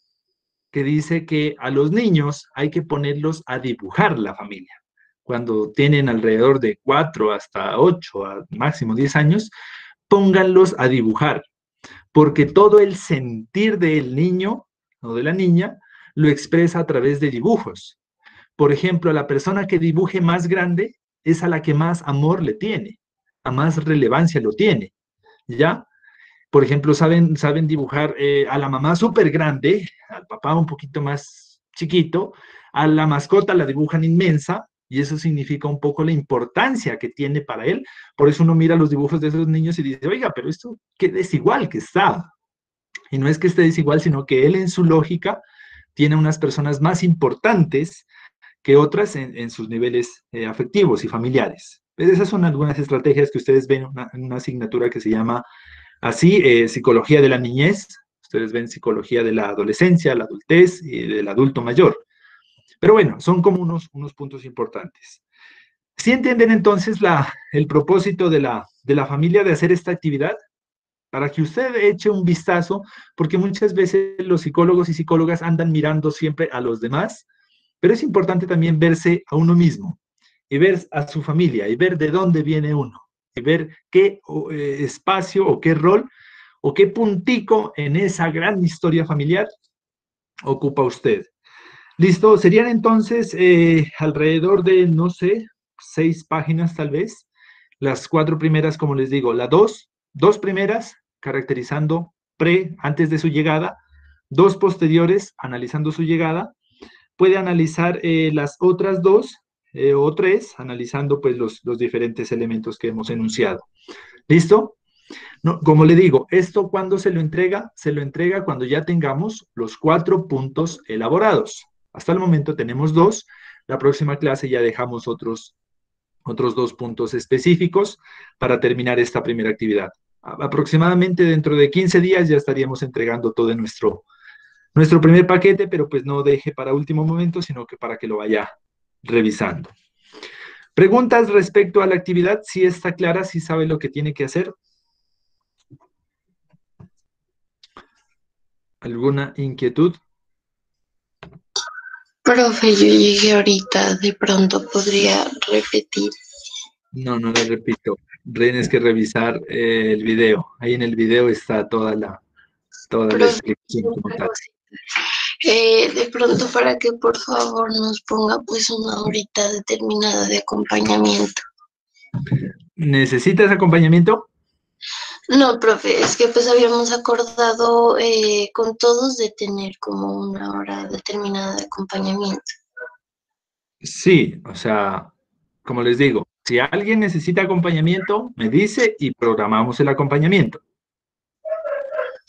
que dice que a los niños hay que ponerlos a dibujar la familia. Cuando tienen alrededor de 4 hasta 8, a máximo 10 años, pónganlos a dibujar, porque todo el sentir del niño o de la niña lo expresa a través de dibujos. por ejemplo, la persona que dibuje más grande es a la que más amor le tiene, a más relevancia lo tiene, ¿ya? Por ejemplo, saben dibujar a la mamá súper grande, al papá un poquito más chiquito, a la mascota la dibujan inmensa, y eso significa un poco la importancia que tiene para él. Por eso uno mira los dibujos de esos niños y dice, oiga, pero esto qué desigual que está. Y no es que esté desigual, sino que él en su lógica tiene unas personas más importantes que otras en sus niveles afectivos y familiares. Pues esas son algunas estrategias que ustedes ven en una asignatura que se llama así, psicología de la niñez. Ustedes ven psicología de la adolescencia, la adultez y del adulto mayor. Pero bueno, son como unos puntos importantes. ¿Sí entienden entonces el propósito de la familia de hacer esta actividad? Para que usted eche un vistazo, porque muchas veces los psicólogos y psicólogas andan mirando siempre a los demás, pero es importante también verse a uno mismo y ver a su familia y ver de dónde viene uno y ver qué espacio o qué rol o qué puntico en esa gran historia familiar ocupa usted. ¿Listo? Serían entonces alrededor de, no sé, 6 páginas tal vez. Las 4 primeras, como les digo, las dos primeras caracterizando antes de su llegada, 2 posteriores analizando su llegada. Puede analizar las otras 2 o 3 analizando pues los diferentes elementos que hemos enunciado. ¿Listo? No, como le digo, esto cuando se lo entrega cuando ya tengamos los 4 puntos elaborados. Hasta el momento tenemos 2. La próxima clase ya dejamos otros 2 puntos específicos para terminar esta primera actividad. Aproximadamente dentro de 15 días ya estaríamos entregando todo nuestro primer paquete, pero pues no deje para último momento, sino que para que lo vaya revisando. Preguntas respecto a la actividad, si está clara, si sabe lo que tiene que hacer. ¿Alguna inquietud? Profe, yo llegué ahorita, de pronto podría repetir. No le repito. Tienes que revisar el video. Ahí en el video está toda la explicación como tal. De pronto para que por favor nos ponga pues una horita determinada de acompañamiento. ¿Necesitas acompañamiento? No, profe, es que pues habíamos acordado con todos de tener como una hora determinada de acompañamiento. Sí, o sea, como les digo, si alguien necesita acompañamiento, me dice y programamos el acompañamiento.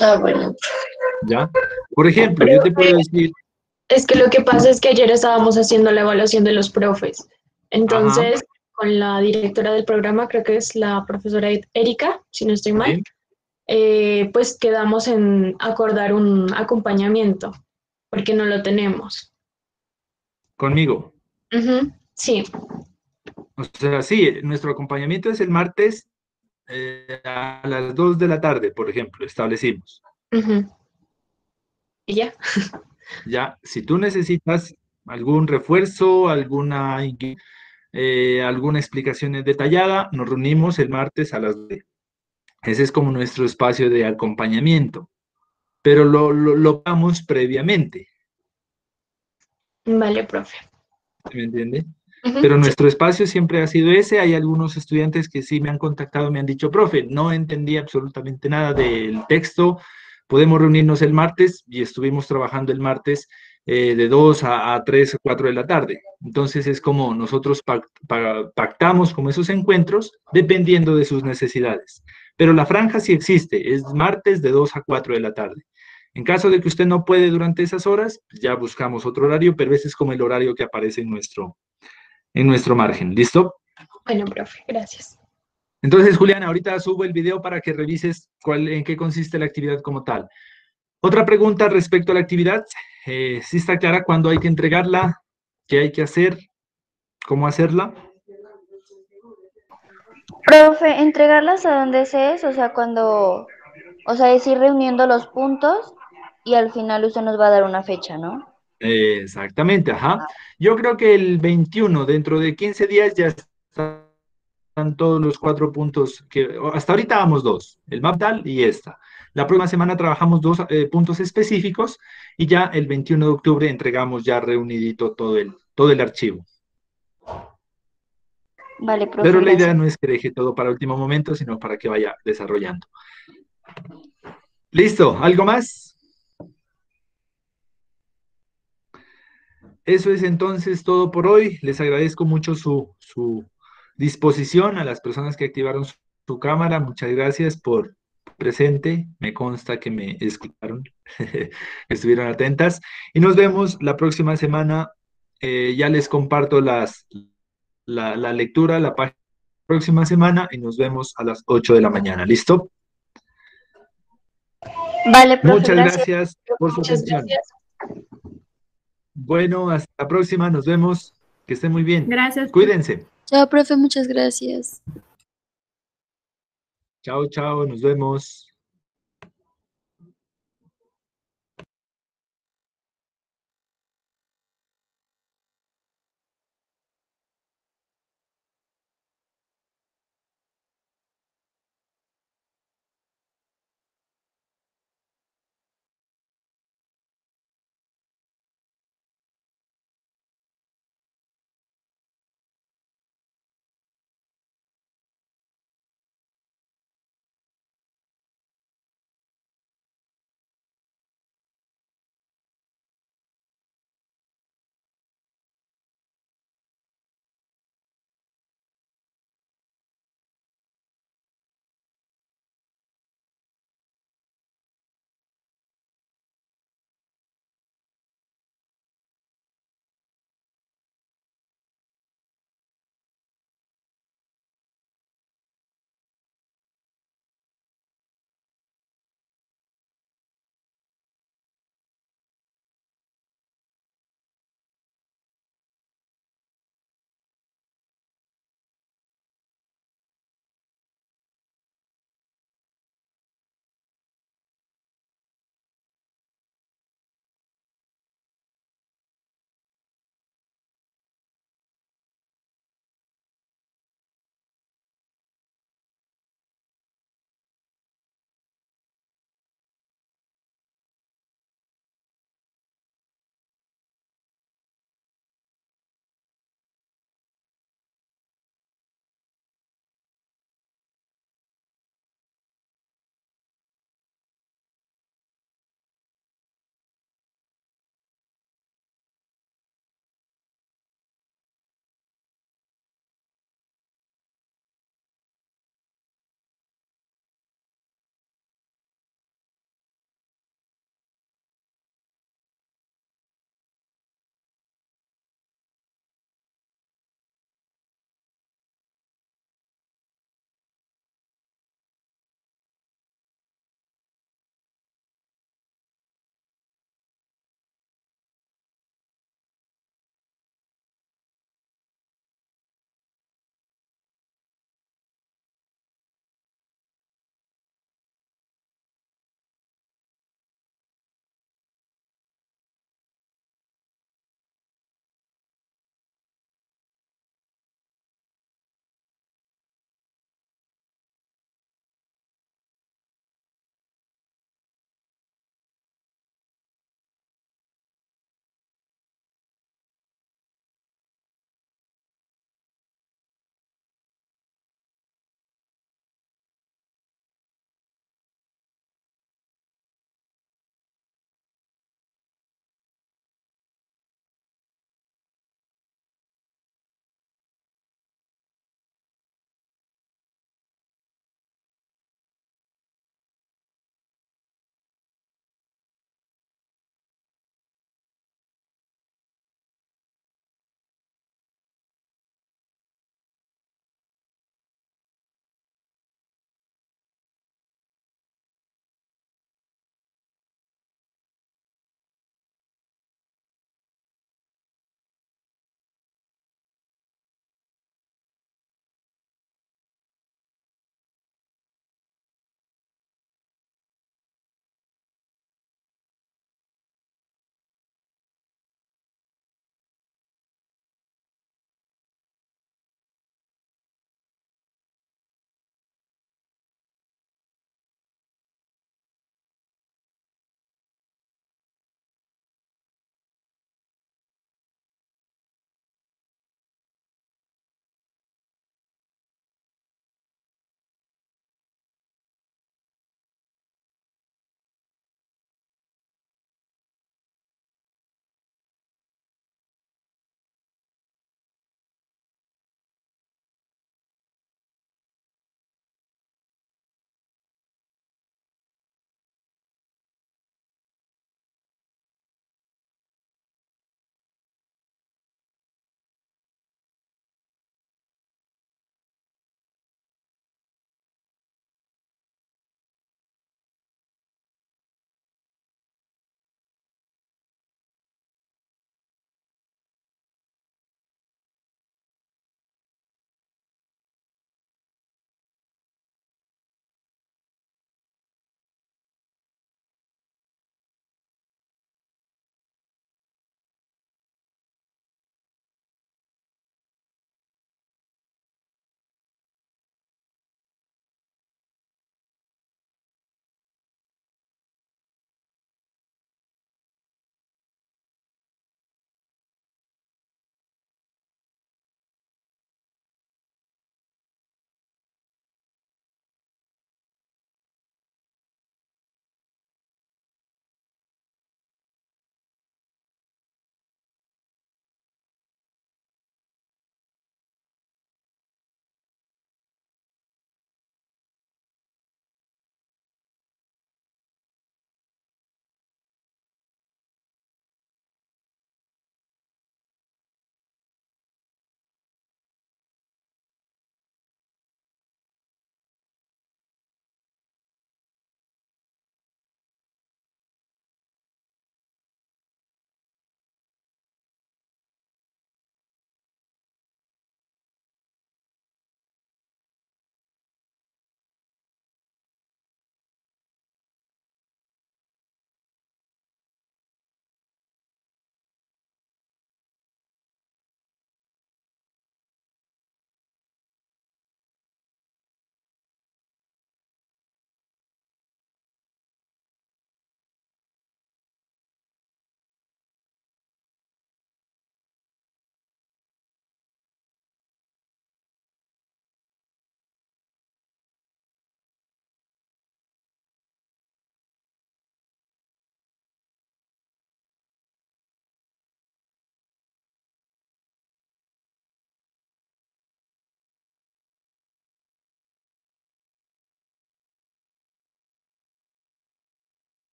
Ah, bueno. ¿Ya? Por ejemplo, yo te puedo decir... Es que lo que pasa es que ayer estábamos haciendo la evaluación de los profes. Entonces, con la directora del programa, creo que es la profesora Erika, si no estoy mal, pues quedamos en acordar un acompañamiento, porque no lo tenemos. ¿Conmigo? Sí. O sea, sí, nuestro acompañamiento es el martes a las 2 de la tarde, por ejemplo, establecimos. ¿Y ya? Ya, si tú necesitas algún refuerzo, alguna explicación detallada, nos reunimos el martes a las 2. Ese es como nuestro espacio de acompañamiento, pero lo damos previamente. Vale, profe. ¿Me entiende? Pero nuestro espacio siempre ha sido ese. Hay algunos estudiantes que sí me han contactado, me han dicho, profe, no entendí absolutamente nada del texto, podemos reunirnos el martes, y estuvimos trabajando el martes de 2 a 3 o 4 de la tarde. Entonces es como nosotros pactamos como esos encuentros dependiendo de sus necesidades. Pero la franja sí existe, es martes de 2 a 4 de la tarde. En caso de que usted no puede durante esas horas, ya buscamos otro horario, pero ese es como el horario que aparece en nuestro margen. ¿Listo? Bueno, profe, gracias. Entonces, Juliana, ahorita subo el video para que revises en qué consiste la actividad como tal. Otra pregunta respecto a la actividad. ¿Sí está clara cuándo hay que entregarla? ¿Qué hay que hacer? ¿Cómo hacerla? Profe, entregarlas a donde se es, o sea, es ir reuniendo los puntos y al final usted nos va a dar una fecha, ¿no? Exactamente, ajá. Yo creo que el 21, dentro de 15 días, ya están todos los 4 puntos, que hasta ahorita vamos 2, el MAPDAL y esta. La próxima semana trabajamos 2 puntos específicos y ya el 21 de octubre entregamos ya reunidito todo todo el archivo. Vale, profe, Pero la idea gracias. no es que deje todo para último momento, sino para que vaya desarrollando. ¿Listo? ¿Algo más? Eso es entonces todo por hoy. Les agradezco mucho su disposición a las personas que activaron su cámara. Muchas gracias por presente. Me consta que me escucharon, estuvieron atentas. Y nos vemos la próxima semana. Ya les comparto la lectura, la página próxima semana y nos vemos a las 8 de la mañana. ¿Listo? Vale, profe, Muchas gracias. gracias por su Muchas atención. gracias. Bueno, hasta la próxima. Nos vemos. Que estén muy bien. Gracias. Cuídense. Chao, profe, muchas gracias. Chao, chao. Nos vemos.